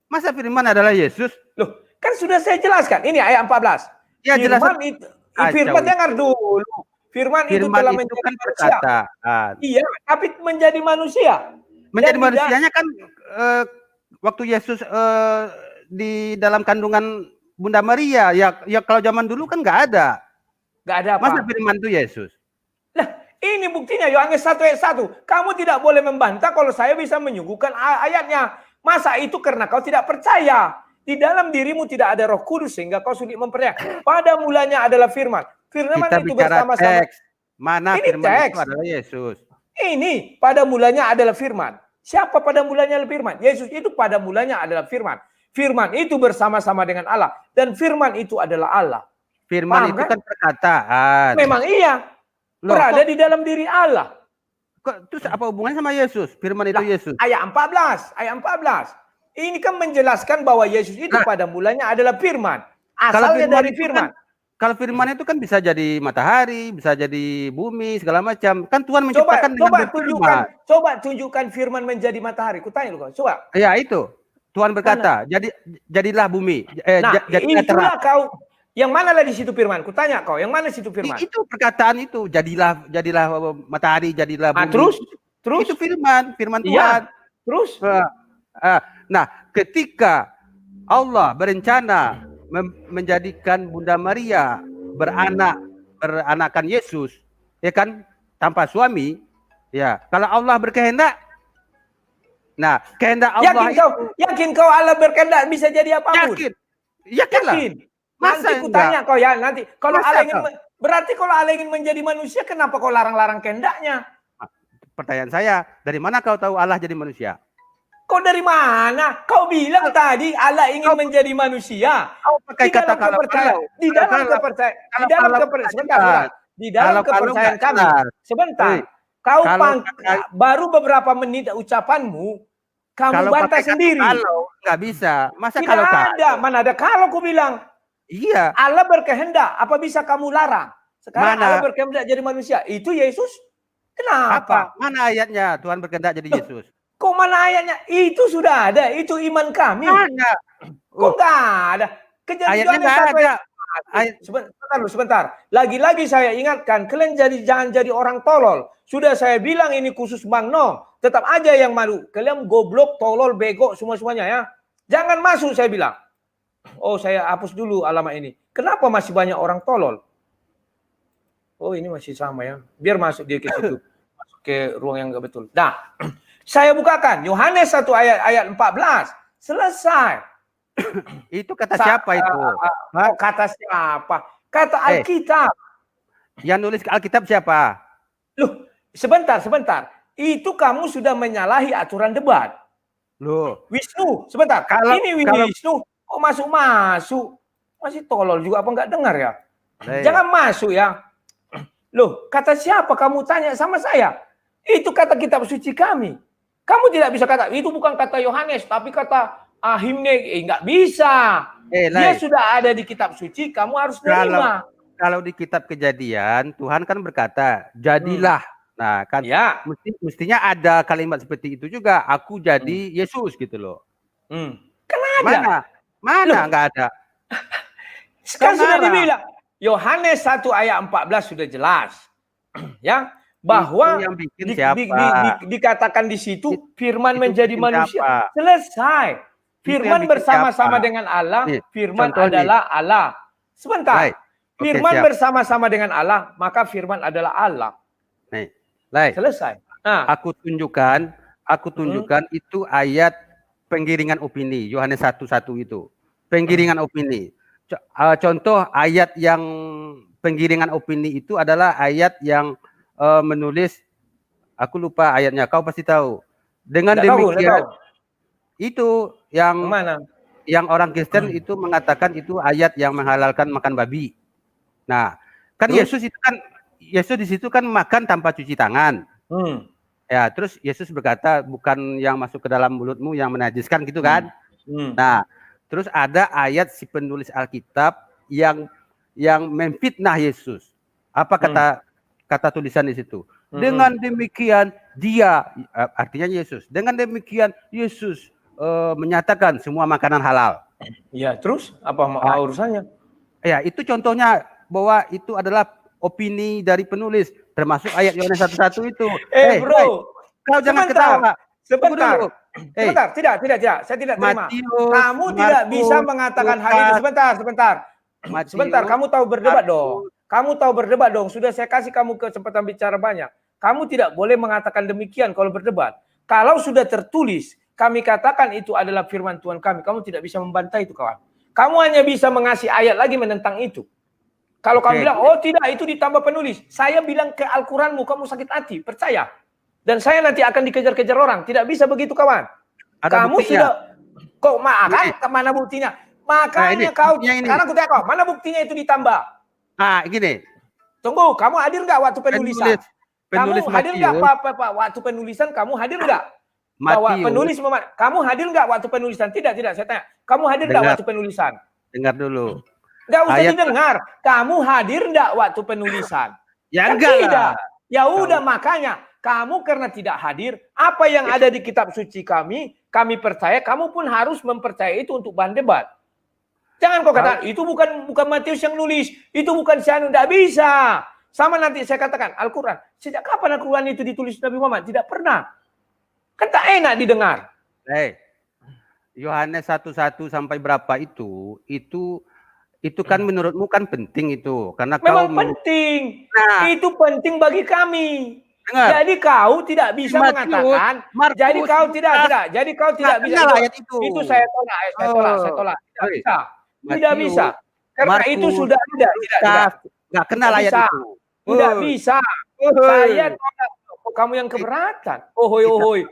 Masa firman adalah Yesus? Loh, kan sudah saya jelaskan. Ini ayat 14. Ya, firman itu. Firman dengar dulu. Firman itu telah menjadi kan manusia. Iya, tapi menjadi manusia. Menjadi manusianya kan waktu Yesus di dalam kandungan Bunda Maria. Ya kalau zaman dulu kan nggak ada. Nggak ada apa? Masa firman itu Yesus? Nah, ini buktinya Yohanes 1 ayat 1. Kamu tidak boleh membantah kalau saya bisa menyuguhkan ayatnya. Masa itu karena kau tidak percaya. Di dalam dirimu tidak ada Roh Kudus sehingga kau sulit mempercaya. Pada mulanya adalah firman. Firman Kita itu bicara bersama-sama. teks. Mana ini firman teks. itu adalah Yesus? Ini pada mulanya adalah firman. Siapa pada mulanya adalah firman? Yesus itu pada mulanya adalah firman. Firman itu bersama-sama dengan Allah. Dan firman itu adalah Allah. Firman itu kan perkataan. Memang iya. Berada di dalam diri Allah. Terus apa hubungannya sama Yesus? Firman itu Yesus. Ayat 14. Ini kan menjelaskan bahwa Yesus itu pada mulanya adalah firman. Asalnya dari firman. Kalau firman itu kan bisa jadi matahari, bisa jadi bumi, segala macam. Kan Tuhan menciptakan coba tunjukkan firman menjadi matahari. Kutanya lu, coba. Ya itu. Tuhan berkata, jadilah bumi. Jadilah itulah kau. Yang mana lah di situ firman? Kutanya kau, yang mana situ firman? Itu perkataan itu, jadilah matahari, jadilah bumi. Terus? Itu firman Tuhan. Ya, terus? Nah, ketika Allah berencana menjadikan Bunda Maria beranakan Yesus, ya kan, tanpa suami, ya. Kalau Allah berkehendak, nah, kehendak Allah yakin kau Allah berkehendak bisa jadi apapun? Yakin. Nanti kutanya kau ya, nanti kalau Allah ingin berarti kalau Allah ingin menjadi manusia, kenapa kau larang-larang kehendaknya? Pertanyaan saya, dari mana kau tahu Allah jadi manusia? Kau dari mana? Kau bilang tadi Allah ingin menjadi manusia. Kau pakai kata kepercayaan. Di dalam kepercayaan kami. Sebentar. Kau baru beberapa menit ucapanmu, kamu bantah sendiri. Kalau nggak bisa, masa tidak kalau ada? Mana ada kalau aku bilang? Iya. Allah berkehendak. Apa bisa kamu larang? Sekarang Allah berkehendak jadi manusia. Itu Yesus. Kenapa? Mana ayatnya Tuhan berkehendak jadi Yesus? Kok mana ayatnya? Itu sudah ada. Itu iman kami. Mana? Kok nggak ada? Ayatnya nggak ada. Sebentar. Lagi-lagi saya ingatkan, kalian jangan jadi orang tolol. Sudah saya bilang ini khusus Bang Nom. Tetap aja yang malu. Kalian goblok, tolol, bego, semua-semuanya ya. Jangan masuk saya bilang. Oh, saya hapus dulu alamat ini. Kenapa masih banyak orang tolol? Oh, ini masih sama ya. Biar masuk dia ke situ. Masuk ke ruang yang nggak betul. Nah, saya bukakan Yohanes 1 ayat 14. Selesai. Itu kata siapa itu? Kata siapa? Kata Alkitab. Yang nulis Alkitab siapa? Loh, sebentar. Itu kamu sudah menyalahi aturan debat. Loh, Wisnu, sebentar. Ini Wisnu. Kok masuk? Masih tolol juga apa nggak dengar ya? Jangan masuk ya. Loh, kata siapa kamu tanya sama saya? Itu kata kitab suci kami. Kamu tidak bisa kata, itu bukan kata Yohanes, tapi kata himne, nggak bisa. Dia sudah ada di kitab suci, kamu harus menerima. Kalau di kitab Kejadian, Tuhan kan berkata, jadilah. Nah, kan ya. mestinya ada kalimat seperti itu juga, aku jadi Yesus gitu loh. Kan ada. Mana nggak ada. Sekarang sudah dibilang. Yohanes 1 ayat 14 sudah jelas. Ya. Bahwa dikatakan di situ firman menjadi manusia. Selesai. Firman bersama-sama dengan Allah. Firman adalah Allah. Sebentar. Firman bersama-sama dengan Allah, maka firman adalah Allah. Selesai. Aku tunjukkan itu ayat penggiringan opini. Yohanes 1:1 itu. Penggiringan opini. Contoh ayat yang penggiringan opini itu adalah ayat yang menulis, aku lupa ayatnya, kau pasti tahu. Dengan demikian, itu yang mana? Yang orang Kristen itu mengatakan itu ayat yang menghalalkan makan babi. Nah, kan Yesus di situ kan makan tanpa cuci tangan. Ya, terus Yesus berkata, bukan yang masuk ke dalam mulutmu yang menajiskan gitu kan? Nah, terus ada ayat si penulis Alkitab yang memfitnah Yesus. Apa kata tulisan di situ? Dengan demikian dia, artinya Yesus. Dengan demikian Yesus menyatakan semua makanan halal. Ya, terus apa urusannya? Ya, itu contohnya bahwa itu adalah opini dari penulis, termasuk ayat Yohanes 1:1 itu. Bro, kau jangan ketawa. Sebentar. Tidak. Saya tidak terima. Kamu tidak bisa mengatakan hal itu. Sebentar. Kamu tahu berdebat dong. Sudah saya kasih kamu kesempatan bicara banyak. Kamu tidak boleh mengatakan demikian kalau berdebat. Kalau sudah tertulis, kami katakan itu adalah firman Tuhan kami. Kamu tidak bisa membantah itu, kawan. Kamu hanya bisa mengasih ayat lagi menentang itu. Kalau kamu bilang, oh tidak, itu ditambah penulis. Saya bilang ke Al-Quranmu, kamu sakit hati, percaya. Dan saya nanti akan dikejar-kejar orang. Tidak bisa begitu, kawan. Kamu sudah, kok mana buktinya? Makanya sekarang aku tanya kau, mana buktinya itu ditambah? Gini. Tunggu, kamu hadir nggak waktu penulisan? Kamu hadir nggak waktu penulisan? Kamu hadir nggak? Bahwa penulis kamu hadir nggak waktu penulisan? Tidak, saya tanya. Kamu hadir nggak waktu penulisan? Dengar dulu. Nggak usah Ayat- didengar. Kamu hadir enggak waktu penulisan? Ya Kan enggak tidak. lah. Ya udah, makanya kamu karena tidak hadir, apa yang ada di kitab suci kami percaya, kamu pun harus mempercayai itu untuk bahan debat. Jangan kau katakan, itu bukan Matius yang nulis, itu bukan si Anu, tidak bisa. Sama nanti saya katakan, Al-Quran. Sejak kapan Al-Quran itu ditulis Nabi Muhammad? Tidak pernah. Kan tak enak didengar. Yohanes 1:1 sampai berapa itu kan menurutmu kan penting itu. Karena Memang penting. Nah, itu penting bagi kami. dengar. Jadi kau tidak bisa Matius, mengatakan, Markus, jadi kau tidak, jadi kau tidak bisa. ayat Itu saya tolak, saya tolak. Tidak bisa. Tidak bisa. Karena Markus, itu sudah ada. Tidak. Nggak kenal ayat bisa. itu. Tidak bisa. Saya tolak. Kamu yang keberatan. Ohoi.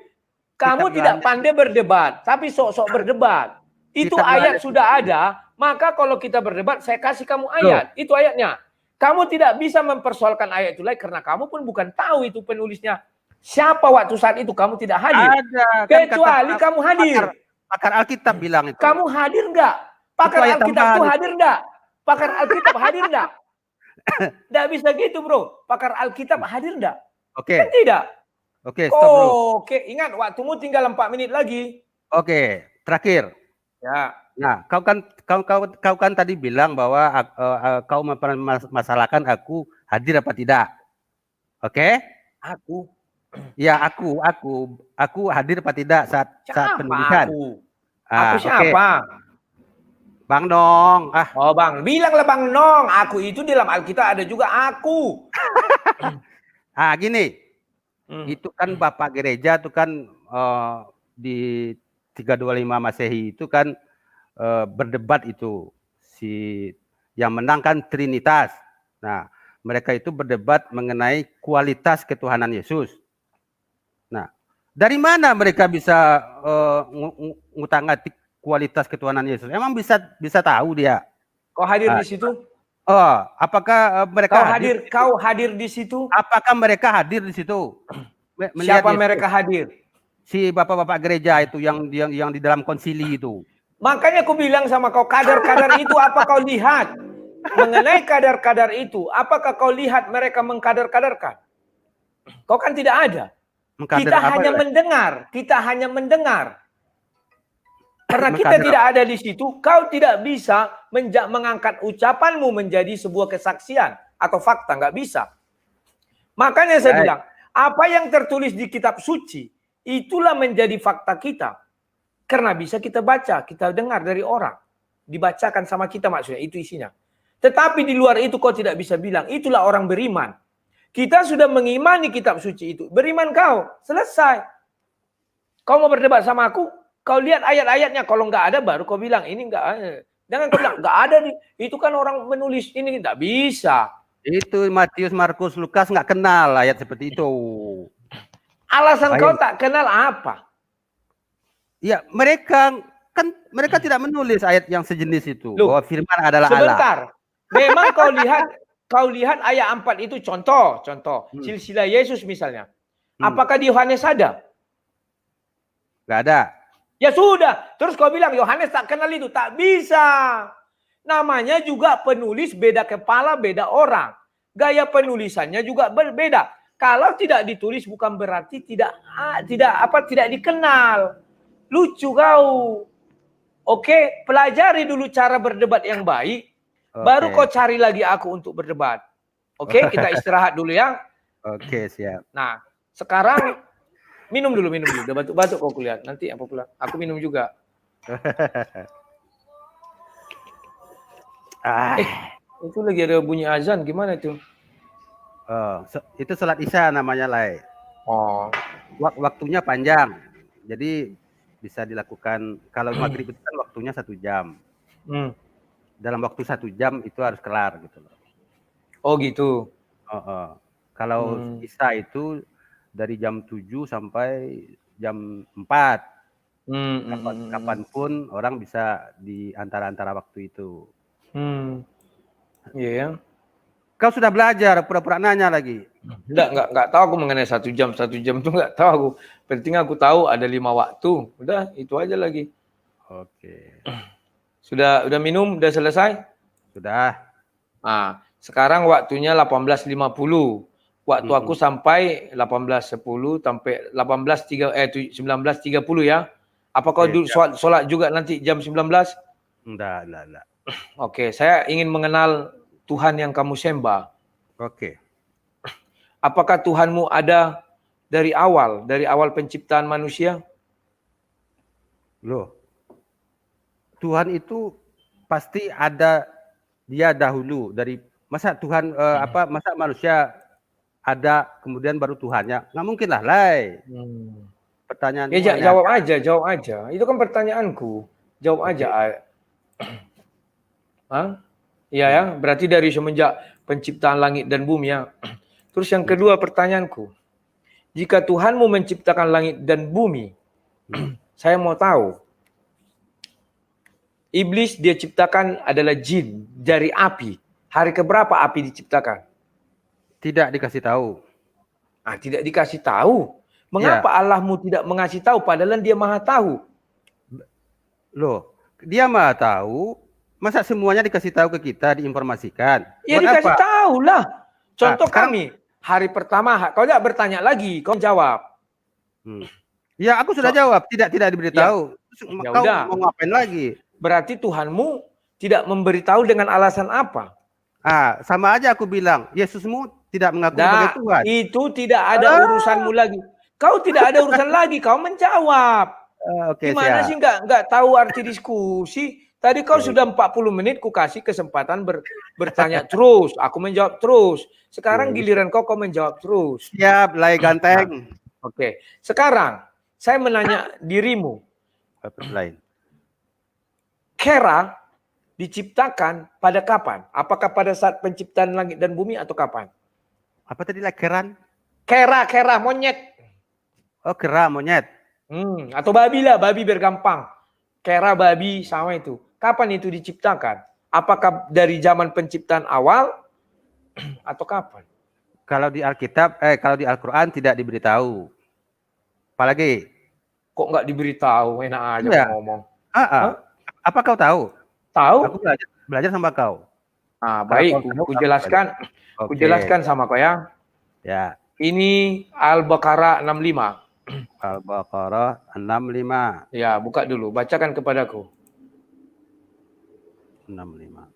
Kamu tidak pandai berdebat, tapi sok-sok berdebat. Itu ayat sudah ada, maka kalau kita berdebat, saya kasih kamu ayat. Itu ayatnya. Kamu tidak bisa mempersoalkan ayat itu lagi karena kamu pun bukan tahu itu penulisnya. Siapa waktu saat itu kamu tidak hadir. Ada. Kecuali kamu hadir. Pakar Alkitab bilang itu. Kamu hadir enggak? Pakar Alkitab itu hadir enggak? Pakar Alkitab hadir enggak? Enggak bisa gitu, bro. Pakar Alkitab hadir enggak? Oke. Kan tidak. Oke, stop bro. Oke, ingat waktumu tinggal 4 menit lagi. Oke, terakhir. Ya. Nah, kau kan tadi bilang bahwa kau mempermasalahkan aku hadir apa tidak. Oke? Aku. Ya, aku hadir apa tidak saat penulisan. Aku siapa? Bang Nong. Oh, Bang. Bilanglah Bang Nong. Aku itu di dalam Alkitab ada juga aku. Gini. Itu kan Bapak Gereja itu kan di 325 Masehi itu kan berdebat itu. Si yang menang kan Trinitas. Nah, mereka itu berdebat mengenai kualitas ketuhanan Yesus. Nah, dari mana mereka bisa ngutang-ngatik kualitas ketuhanan Yesus? Emang bisa tahu dia? Kau hadir di situ? Apakah mereka kau hadir di situ? Apakah mereka hadir di situ? Siapa mereka hadir? Si bapak-bapak gereja itu yang di dalam konsili itu. Makanya aku bilang sama kau, kadar-kadar itu apa kau lihat? Mengenai kadar-kadar itu, apakah kau lihat mereka mengkadar-kadarkan? Kau kan tidak ada. Kita hanya mendengar. Karena kita tidak ada di situ, kau tidak bisa mengangkat ucapanmu menjadi sebuah kesaksian atau fakta, nggak bisa. Makanya saya bilang, apa yang tertulis di kitab suci, itulah menjadi fakta kita. Karena bisa kita baca, kita dengar dari orang. Dibacakan sama kita maksudnya, itu isinya. Tetapi di luar itu kau tidak bisa bilang, itulah orang beriman. Kita sudah mengimani kitab suci itu. Beriman kau, selesai. Kau mau berdebat sama aku? Kau lihat ayat-ayatnya, kalau nggak ada baru kau bilang ini nggak ada. Jangan kau bilang nggak ada nih. Itu kan orang menulis ini nggak bisa. Itu Matius, Markus, Lukas nggak kenal ayat seperti itu. Alasan kau tak kenal apa? Ya mereka tidak menulis ayat yang sejenis itu. Bahwa firman adalah Allah. Sebentar. Memang kau lihat ayat 4 itu contoh. Silsilah Yesus misalnya. Apakah di Yohanes ada? Nggak ada. Ya sudah, terus kau bilang Yohanes tak kenal itu, tak bisa. Namanya juga penulis beda kepala, beda orang. Gaya penulisannya juga berbeda. Kalau tidak ditulis bukan berarti tidak dikenal. Lucu kau. Oke, pelajari dulu cara berdebat yang baik, baru kau cari lagi aku untuk berdebat. Oke, kita istirahat dulu ya. Oke, siap. Nah, sekarang minum dulu. Udah batuk-batuk kau kulihat. Nanti apa pula? Aku minum juga. Itu lagi ada bunyi azan. Gimana itu? Itu salat Isya namanya, Lai. Waktunya panjang. Jadi bisa dilakukan. Kalau maghrib itu kan waktunya 1 jam. Dalam waktu 1 jam itu harus kelar gitu loh. Oh gitu. Kalau Isya itu dari jam 7 sampai jam 4. Kapanpun orang bisa di antara-antara waktu itu. Iya. Kau sudah belajar, pura-pura nanya lagi. Enggak tahu aku mengenai 1 jam. 1 jam itu enggak tahu aku. Penting aku tahu ada 5 waktu. Udah, itu aja lagi. Oke. Sudah minum, udah selesai? Sudah. Nah, sekarang waktunya 18.50. Waktu aku sampai 18.10 sampai 19.30 ya. Apakah Oke, sholat juga nanti jam 19? enggak. Oke, saya ingin mengenal Tuhan yang kamu sembah. Oke. Apakah Tuhanmu ada dari awal penciptaan manusia? Loh, Tuhan itu pasti ada dia dahulu dari masa Tuhan masa manusia ada kemudian baru Tuhannya. Nggak mungkin lah, Lai. Pertanyaanmu Ya aneh. jawab aja. Itu kan pertanyaanku. Jawab Oke. aja. Hah? Iya ya, berarti dari semenjak penciptaan langit dan bumi ya. Terus yang kedua pertanyaanku. Jika Tuhanmu menciptakan langit dan bumi, saya mau tahu. Iblis dia ciptakan adalah jin dari api. Hari keberapa api diciptakan? Tidak dikasih tahu. Ah, tidak dikasih tahu. Mengapa Allahmu tidak mengasih tahu padahal dia maha tahu? Loh, dia maha tahu. Masa semuanya dikasih tahu ke kita, diinformasikan? Ya Buat dikasih apa? tahu lah. Contoh Sekarang, kami, hari pertama, kau tidak bertanya lagi, kau jawab. Ya aku sudah jawab, tidak diberitahu. Ya Kau udah. mau ngapain lagi? Berarti Tuhanmu tidak memberitahu dengan alasan apa? Sama aja aku bilang, Yesusmu tidak mengaku sebagai Tuhan. Itu tidak ada urusanmu lagi. Kau tidak ada urusan lagi, kau menjawab. Gimana sih nggak tahu arti diskusi? Tadi kau sudah 40 menit ku kasih kesempatan bertanya terus, aku menjawab terus. Sekarang giliran kau menjawab terus. Siap, Lai ganteng. Oke. Sekarang saya menanya dirimu. Lain. Kera diciptakan pada kapan? Apakah pada saat penciptaan langit dan bumi atau kapan? Apa tadi lah keran? Kera monyet. Oh, kera monyet. Atau babi lah, babi bergampang. Kera babi sama itu. Kapan itu diciptakan? Apakah dari zaman penciptaan awal atau kapan? Kalau di Alkitab, kalau di Al-Quran tidak diberitahu. Apalagi? Kok nggak diberitahu? Enak aja ngomong. Apa kau tahu? Tahu? Aku belajar sama kau. Baik, ku jelaskan sama kau ya. Ya. Ini Al-Baqarah 65. Al-Baqarah 65. Ya, buka dulu. Bacakan kepadaku. 65.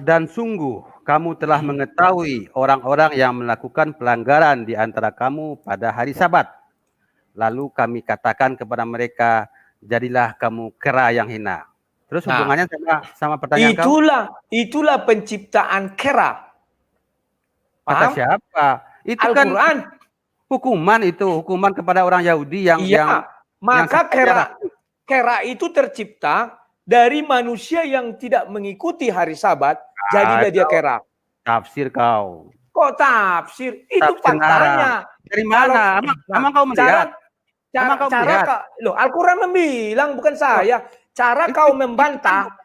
Dan sungguh kamu telah mengetahui orang-orang yang melakukan pelanggaran di antara kamu pada hari Sabat. Lalu kami katakan kepada mereka, jadilah kamu kera yang hina. Terus hubungannya sama pertanyaan Itulah penciptaan kera. Kata siapa? Itu Al-Quran. Kan hukuman kepada orang Yahudi maka kera itu tercipta dari manusia yang tidak mengikuti hari Sabat, jadilah dia kera. Tafsir kau. Kok tafsir? Itu faktanya. Dari mana? Emang kau melihat? Al-Quran membilang, bukan saya. Cara kau membantah,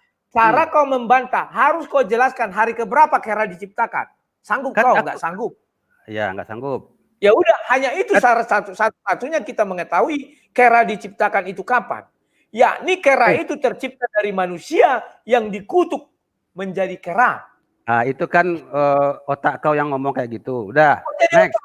harus kau jelaskan hari keberapa kera diciptakan. Sanggup kau? Nggak sanggup. Ya, nggak sanggup. Ya udah, hanya itu satu-satunya kita mengetahui kera diciptakan itu kapan. Yakni kera itu tercipta dari manusia yang dikutuk menjadi kera. Itu kan otak kau yang ngomong kayak gitu. Udah, next.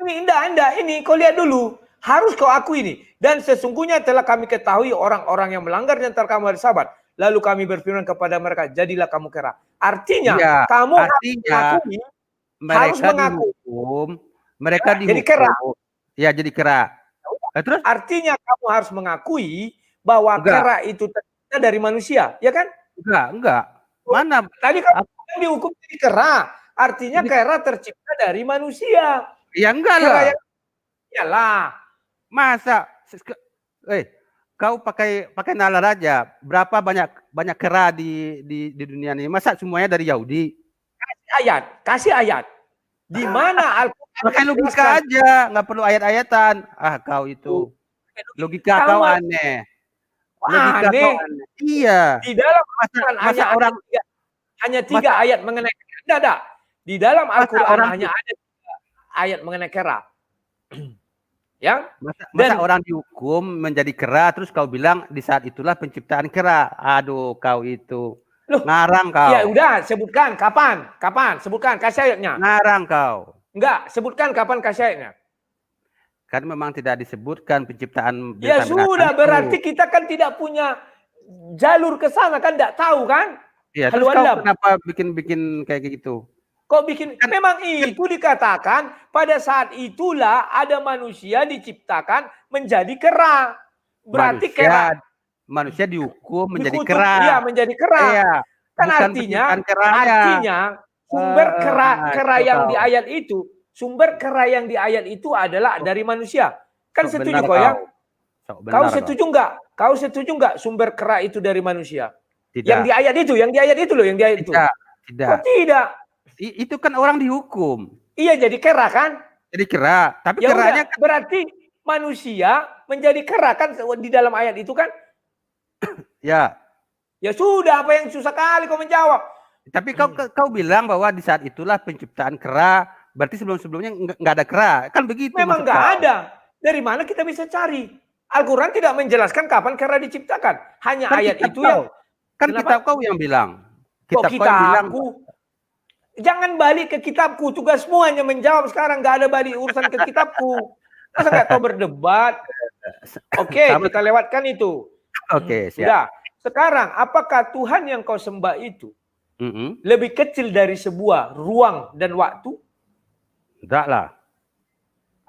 Ini kau lihat dulu. Harus kau akui ini. Dan sesungguhnya telah kami ketahui orang-orang yang melanggar di antara kamu hari Sabat. Lalu kami berfirman kepada mereka, jadilah kamu kera. Artinya, kamu harus mengaku. Mereka dihukum. Jadi kera. Ya, jadi kera. Terus? Artinya kamu harus mengakui bahwa kera itu tercipta dari manusia, ya kan? Enggak. Mana? Tadi kamu dihukum jadi kera. Artinya kera tercipta dari manusia. Ya enggak lah. Iyalah. Masa kau pakai nalar aja. Berapa banyak kera di dunia ini? Masa semuanya dari Yahudi? Kasih ayat. Di mana Al-Quran? Pakai logika aja, nggak perlu ayat-ayatan. Kau itu logika kau aneh. Logika kau aneh. Iya. Di dalam Al-Quran hanya 3 ayat mengenai kera. Di dalam Al-Quran hanya ada 3 ayat mengenai kera. Ya. Masa orang dihukum menjadi kera, terus kau bilang di saat itulah penciptaan kera. Aduh, kau itu. Loh, ngarang kau. Ya udah, sebutkan kapan? Sebutkan, kasih ayatnya. Ngarang kau. Enggak, sebutkan kapan kasih ayatnya. Kan memang tidak disebutkan penciptaan Ya sudah, itu. berarti kita kan tidak punya jalur ke sana, kan tidak tahu kan? Iya, terus kau kenapa bikin kayak gitu? Kok bikin? Memang itu dikatakan pada saat itulah ada manusia diciptakan menjadi kera. Berarti manusia dihukum menjadi kera. Iya, menjadi kera. Iya, kan artinya sumber kera yang di ayat itu, sumber kera yang di ayat itu adalah dari manusia. Kan setuju kau ya? Kau setuju enggak? Kau setuju enggak sumber kera itu dari manusia? Tidak. Yang di ayat itu loh, yang di ayat itu. Tidak. Kok tidak? Itu kan orang dihukum. Iya, jadi kera kan? Jadi kera, tapi ya keranya udah, berarti manusia menjadi kera kan di dalam ayat itu kan? Ya. Ya sudah, apa yang susah kali kau menjawab? Tapi kau bilang bahwa di saat itulah penciptaan kera, berarti sebelum-sebelumnya nggak ada kera, kan begitu? Memang nggak ada. Dari mana kita bisa cari? Al-Quran tidak menjelaskan kapan kera diciptakan. Hanya kan ayat itu yang... Kan kitab kau yang bilang. Kitab kau yang bilang. Jangan balik ke kitabku. Tugasmu hanya menjawab sekarang. Nggak ada balik urusan ke kitabku. Masa nggak tahu berdebat? Oke, kita lewatkan itu. Oke, siap. Sudah. Sekarang, apakah Tuhan yang kau sembah itu lebih kecil dari sebuah ruang dan waktu? Enggak lah.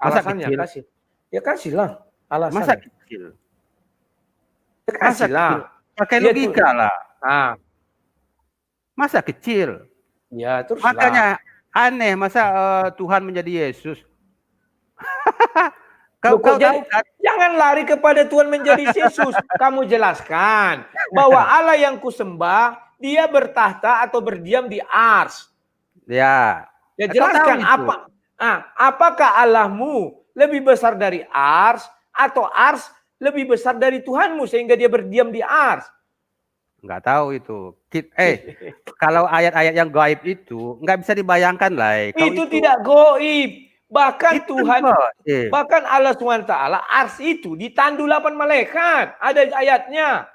Alasannya kasih. Ya kasihlah. Alasannya. Masa kecil? Kasihlah. Pakai logika lah. Masa kecil? Ya, terus makanya aneh masa Tuhan menjadi Yesus. Kau tahu kan? Jangan lari kepada Tuhan menjadi Yesus. Kamu jelaskan bahwa Allah yang kusembah, dia bertahta atau berdiam di ars. Ya. Ya jelaskan apa? Apakah Allahmu lebih besar dari ars atau ars lebih besar dari Tuhanmu sehingga dia berdiam di ars? Nggak tahu itu. Kalau ayat-ayat yang gaib itu nggak bisa dibayangkan lah. Itu tidak gaib. Bahkan itu Tuhan, bahkan Allah SWT, ars itu ditandu 8 malaikat. Ada ayatnya.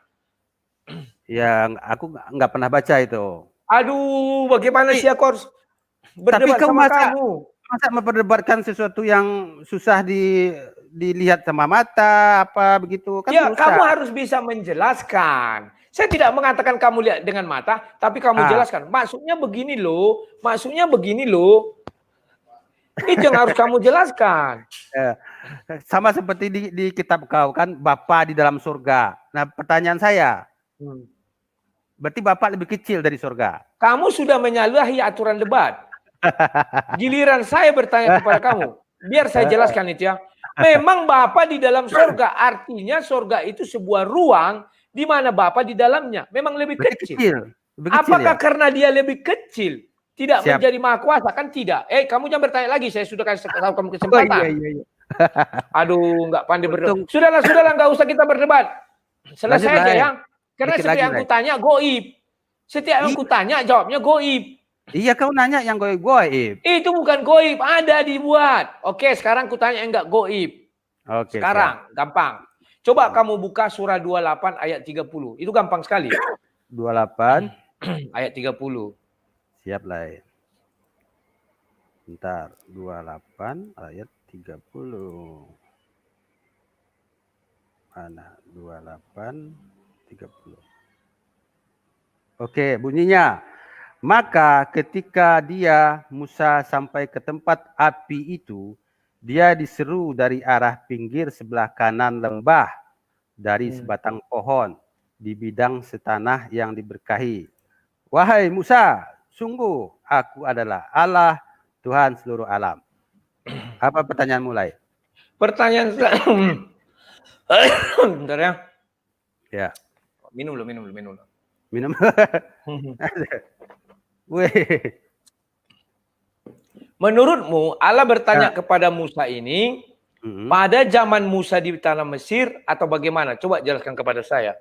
Ya, aku nggak pernah baca itu. Aduh, bagaimana sih aku harus berdebat sama kamu? Masa memperdebatkan sesuatu yang susah dilihat sama mata, apa begitu? Kan ya, susah. Kamu harus bisa menjelaskan. Saya tidak mengatakan kamu lihat dengan mata, tapi kamu jelaskan. Maksudnya begini loh, maksudnya begini loh. Itu yang harus kamu jelaskan. Sama seperti di kitab kau kan, Bapa di dalam surga. Nah, pertanyaan saya, berarti Bapak lebih kecil dari surga? Kamu sudah menyalahi aturan debat. Giliran saya bertanya kepada kamu, biar saya jelaskan itu ya. Memang Bapa di dalam surga, artinya surga itu sebuah ruang di mana Bapa di dalamnya memang lebih kecil. Apakah karena dia lebih kecil tidak menjadi maha kuasa? Kan tidak. Kamu jangan bertanya lagi, saya sudah kasih tahu kamu kesempatan. Iya. Aduh, nggak pandai berdebat. Sudahlah, nggak usah kita berdebat. Selesai aja ya. Karena setiap yang kutanya goib. Setiap yang kutanya jawabnya goib. Iya, kau nanya yang goib. Itu bukan goib, ada dibuat. Oke, sekarang kutanya yang nggak goib. Oke. Sekarang, gampang. Coba kamu buka surah 28 ayat 30. Itu gampang sekali. 28 ayat 30. Siap lah. Bentar, 28 ayat 30. Mana? 28 30. Oke, bunyinya. Maka ketika Musa sampai ke tempat api itu, dia diseru dari arah pinggir sebelah kanan lembah dari sebatang pohon di bidang setanah yang diberkahi. Wahai Musa, sungguh aku adalah Allah Tuhan seluruh alam. Apa pertanyaan mulai? Pertanyaan bentar ya. Ya. Minum. Minum. Menurutmu Allah bertanya kepada Musa ini pada zaman Musa di tanah Mesir atau bagaimana? Coba jelaskan kepada saya.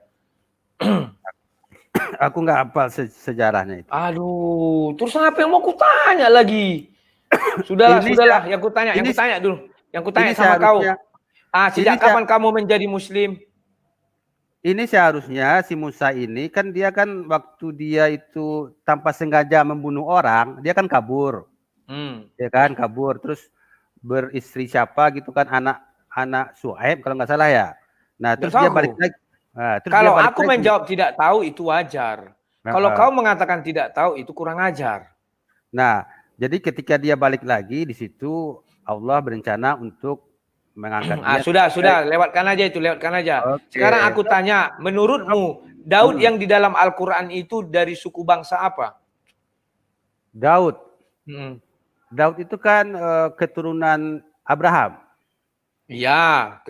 Aku nggak hafal sejarahnya itu. Aduh, terus apa yang mau kutanya lagi? Sudahlah. Yang kutanya dulu. Yang kutanya sama kau. Sejak kapan kamu menjadi Muslim? Ini seharusnya si Musa ini kan dia kan waktu dia itu tanpa sengaja membunuh orang, dia kan kabur. Ya kan kabur, terus beristri siapa gitu kan, anak Suhaib kalau nggak salah ya. Nah, terus dia balik lagi. Nah, terus kalau dia balik aku lagi. menjawab tidak tahu itu wajar. Kalau kau mengatakan tidak tahu itu kurang ajar. Nah, jadi ketika dia balik lagi di situ Allah berencana untuk mengangkat dia. Sudah, lewatkan aja. Okay. Sekarang aku tanya, menurutmu Daud yang di dalam Al-Quran itu dari suku bangsa apa? Daud. Daud itu kan keturunan Abraham. Iya,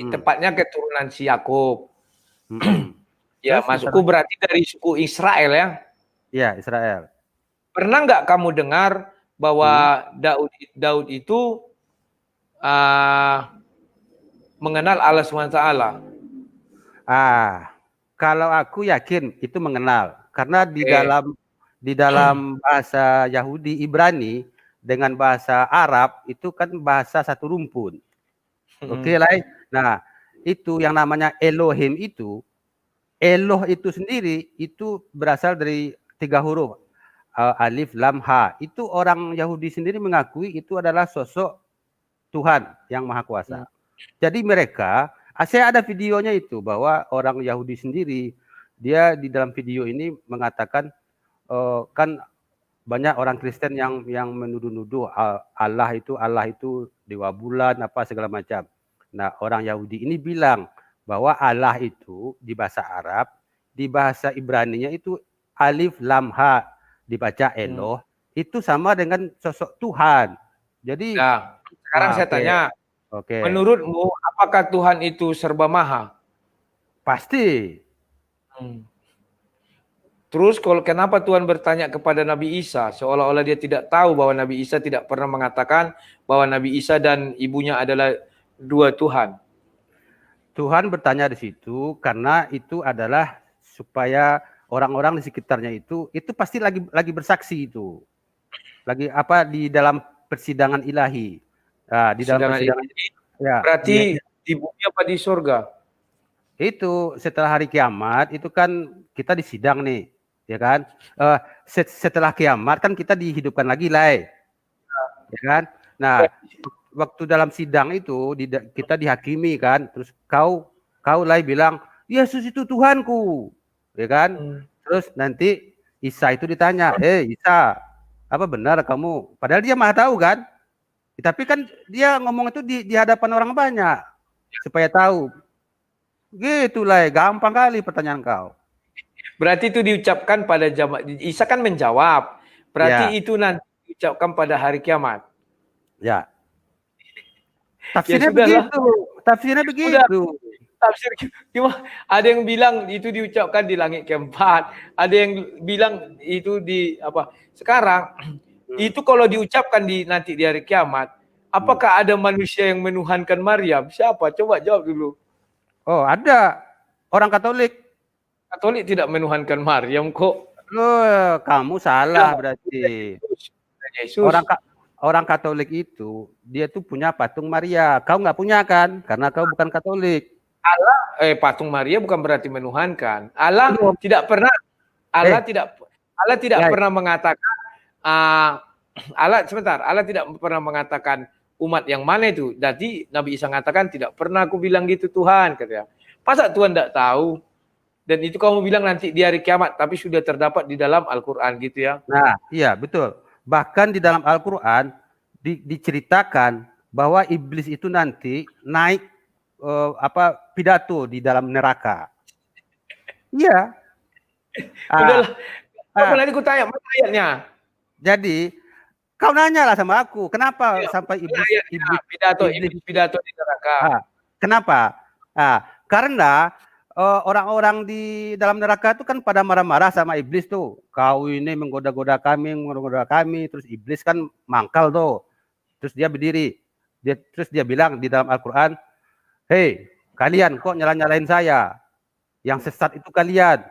tepatnya keturunan si Yakub. Ya, masukku berarti dari suku Israel ya? Iya, Israel. Pernah nggak kamu dengar bahwa Daud itu mengenal Allah SWT? Kalau aku yakin itu mengenal, karena di dalam bahasa Yahudi Ibrani dengan bahasa Arab itu kan bahasa satu rumpun. Oke lah. Nah, itu yang namanya Elohim itu, Eloh itu sendiri itu berasal dari 3 huruf. Alif, lam, ha. Itu orang Yahudi sendiri mengakui itu adalah sosok Tuhan yang Maha Kuasa. Jadi mereka, saya ada videonya itu bahwa orang Yahudi sendiri, dia di dalam video ini mengatakan kan banyak orang Kristen yang menuduh-nuduh Allah itu dewa bulan apa segala macam. Nah, orang Yahudi ini bilang bahwa Allah itu di bahasa Arab, di bahasa Ibraninya itu alif lam ha, dibaca Eloh, itu sama dengan sosok Tuhan. Jadi sekarang saya tanya, menurutmu apakah Tuhan itu serba maha? Pasti. Terus kenapa Tuhan bertanya kepada Nabi Isa seolah-olah dia tidak tahu bahwa Nabi Isa tidak pernah mengatakan bahwa Nabi Isa dan ibunya adalah 2 Tuhan? Tuhan bertanya di situ karena itu adalah supaya orang-orang di sekitarnya itu pasti lagi bersaksi itu. Lagi apa di dalam persidangan ilahi. Nah, di dalam persidangan ilahi. Ya, berarti di bumi apa di surga? Itu setelah hari kiamat itu kan kita disidang nih, ya kan? Setelah kiamat kan kita dihidupkan lagi lah, ya kan? Nah, waktu dalam sidang itu kita dihakimi kan, terus kau lah bilang Yesus itu Tuhanku, ya kan? Terus nanti Isa itu ditanya, Isa, apa benar kamu? Padahal dia Maha tahu kan? Tapi kan dia ngomong itu di hadapan orang banyak supaya tahu. Gitulah, gampang kali pertanyaan kau. Berarti itu diucapkan pada Isa kan menjawab. Berarti itu nanti diucapkan pada hari kiamat. Ya. Tafsirnya begitu. Tafsirnya begitu. Tafsir cuma ada yang bilang itu diucapkan di langit keempat, ada yang bilang itu di apa? Sekarang itu kalau diucapkan nanti di hari kiamat, apakah ada manusia yang menuhankan Maryam? Siapa? Coba jawab dulu. Oh, ada orang Katolik. Katolik tidak menuhankan Maryam kok. Loh, kamu salah berarti. Yesus. Orang Katolik itu dia tuh punya patung Maria. Kau nggak punya kan? Karena kau bukan Katolik. Patung Maria bukan berarti menuhankan. Allah tidak pernah. Allah tidak pernah mengatakan. Allah tidak pernah mengatakan umat yang mana itu. Jadi Nabi Isa mengatakan tidak pernah aku bilang gitu Tuhan, katanya. Masa Tuhan tidak tahu? Dan itu kamu bilang nanti di hari kiamat, tapi sudah terdapat di dalam Al-Quran gitu ya. Nah, iya betul. Bahkan di dalam Al-Quran diceritakan bahwa iblis itu nanti naik pidato di dalam neraka. Iya. Udahlah. Nanti aku tanya, mana ayatnya? Jadi kau nanya lah sama aku, kenapa sampai iblis pidato di neraka? Kenapa? Karena orang-orang di dalam neraka itu kan pada marah-marah sama iblis tuh. Kau ini menggoda-goda kami, terus iblis kan mangkal tuh. Terus dia berdiri. Terus dia bilang di dalam Al-Quran, hei, kalian kok nyalain saya? Yang sesat itu kalian.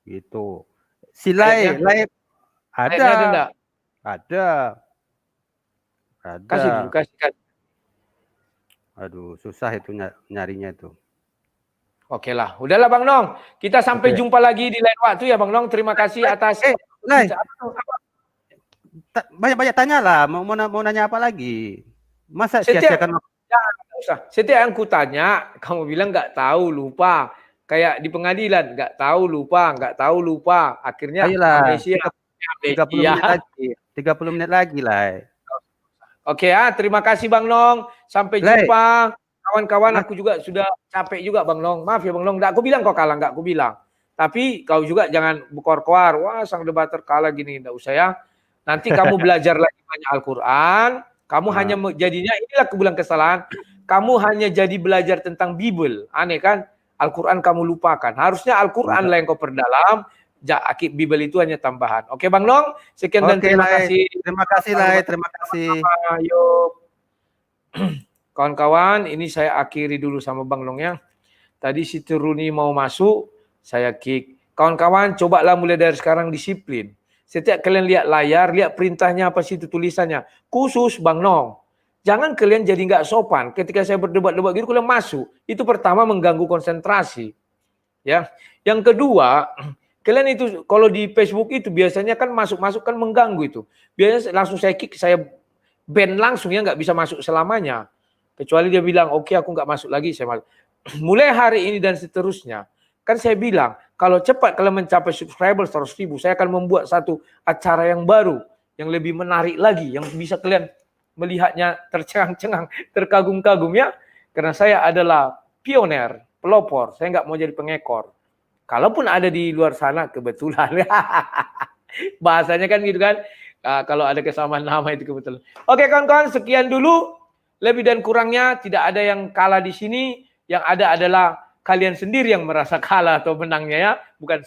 Gitu. Silai ada. Kasih. Aduh, susah itu nyarinya itu. Oke lah, udahlah Bang Nong. Kita sampai jumpa lagi di lain waktu ya Bang Nong. Terima kasih atas. Banyak-banyak tanya lah. Mau nanya apa lagi? Masa sia-siakan waktu? Setiap yang kutanya, kamu bilang nggak tahu, lupa. Kayak di pengadilan, nggak tahu, lupa. Akhirnya amnesia. 30 menit lagi lah. Oke ya, terima kasih Bang Nong. Sampai jumpa. Kawan-kawan, aku juga sudah capek juga Bang Nong. Maaf ya Bang Nong, nggak aku bilang kau kalah, nggak aku bilang. Tapi kau juga jangan berkoar-koar. Wah, sang debater kalah gini, nggak usah ya. Nanti kamu belajar lagi banyak Al-Quran. Kamu hanya jadinya, inilah aku bilang kesalahan. Kamu hanya jadi belajar tentang Bible. Aneh kan? Al-Quran kamu lupakan. Harusnya Al-Quran lah yang kau perdalam. Bible itu hanya tambahan. Oke Bang Nong, sekian dan terima kasih. Terima kasih Lai, terima kasih. Yuk. Kawan-kawan, ini saya akhiri dulu sama Bang Nong ya. Tadi si Teruni mau masuk, saya kick. Kawan-kawan, cobalah mulai dari sekarang disiplin. Setiap kalian lihat layar, lihat perintahnya apa sih itu tulisannya. Khusus Bang Nong. Jangan kalian jadi nggak sopan. Ketika saya berdebat-debat gitu, kalian masuk. Itu pertama mengganggu konsentrasi. Ya. Yang kedua, kalian itu kalau di Facebook itu biasanya kan masuk-masuk kan mengganggu itu. Biasanya langsung saya kick, saya ban langsung ya, nggak bisa masuk selamanya. Kecuali dia bilang, oke, aku nggak masuk lagi, saya masuk. Mulai hari ini dan seterusnya, kan saya bilang, kalau cepat kalian mencapai subscriber 100.000, saya akan membuat satu acara yang baru, yang lebih menarik lagi, yang bisa kalian melihatnya tercengang-cengang, terkagum-kagum ya. Karena saya adalah pioner, pelopor, saya nggak mau jadi pengekor. Kalaupun ada di luar sana, kebetulan. Bahasanya kan gitu kan, kalau ada kesamaan nama itu kebetulan. Oke kawan-kawan, sekian dulu. Lebih dan kurangnya tidak ada yang kalah di sini. Yang ada adalah kalian sendiri yang merasa kalah atau menangnya ya. Bukan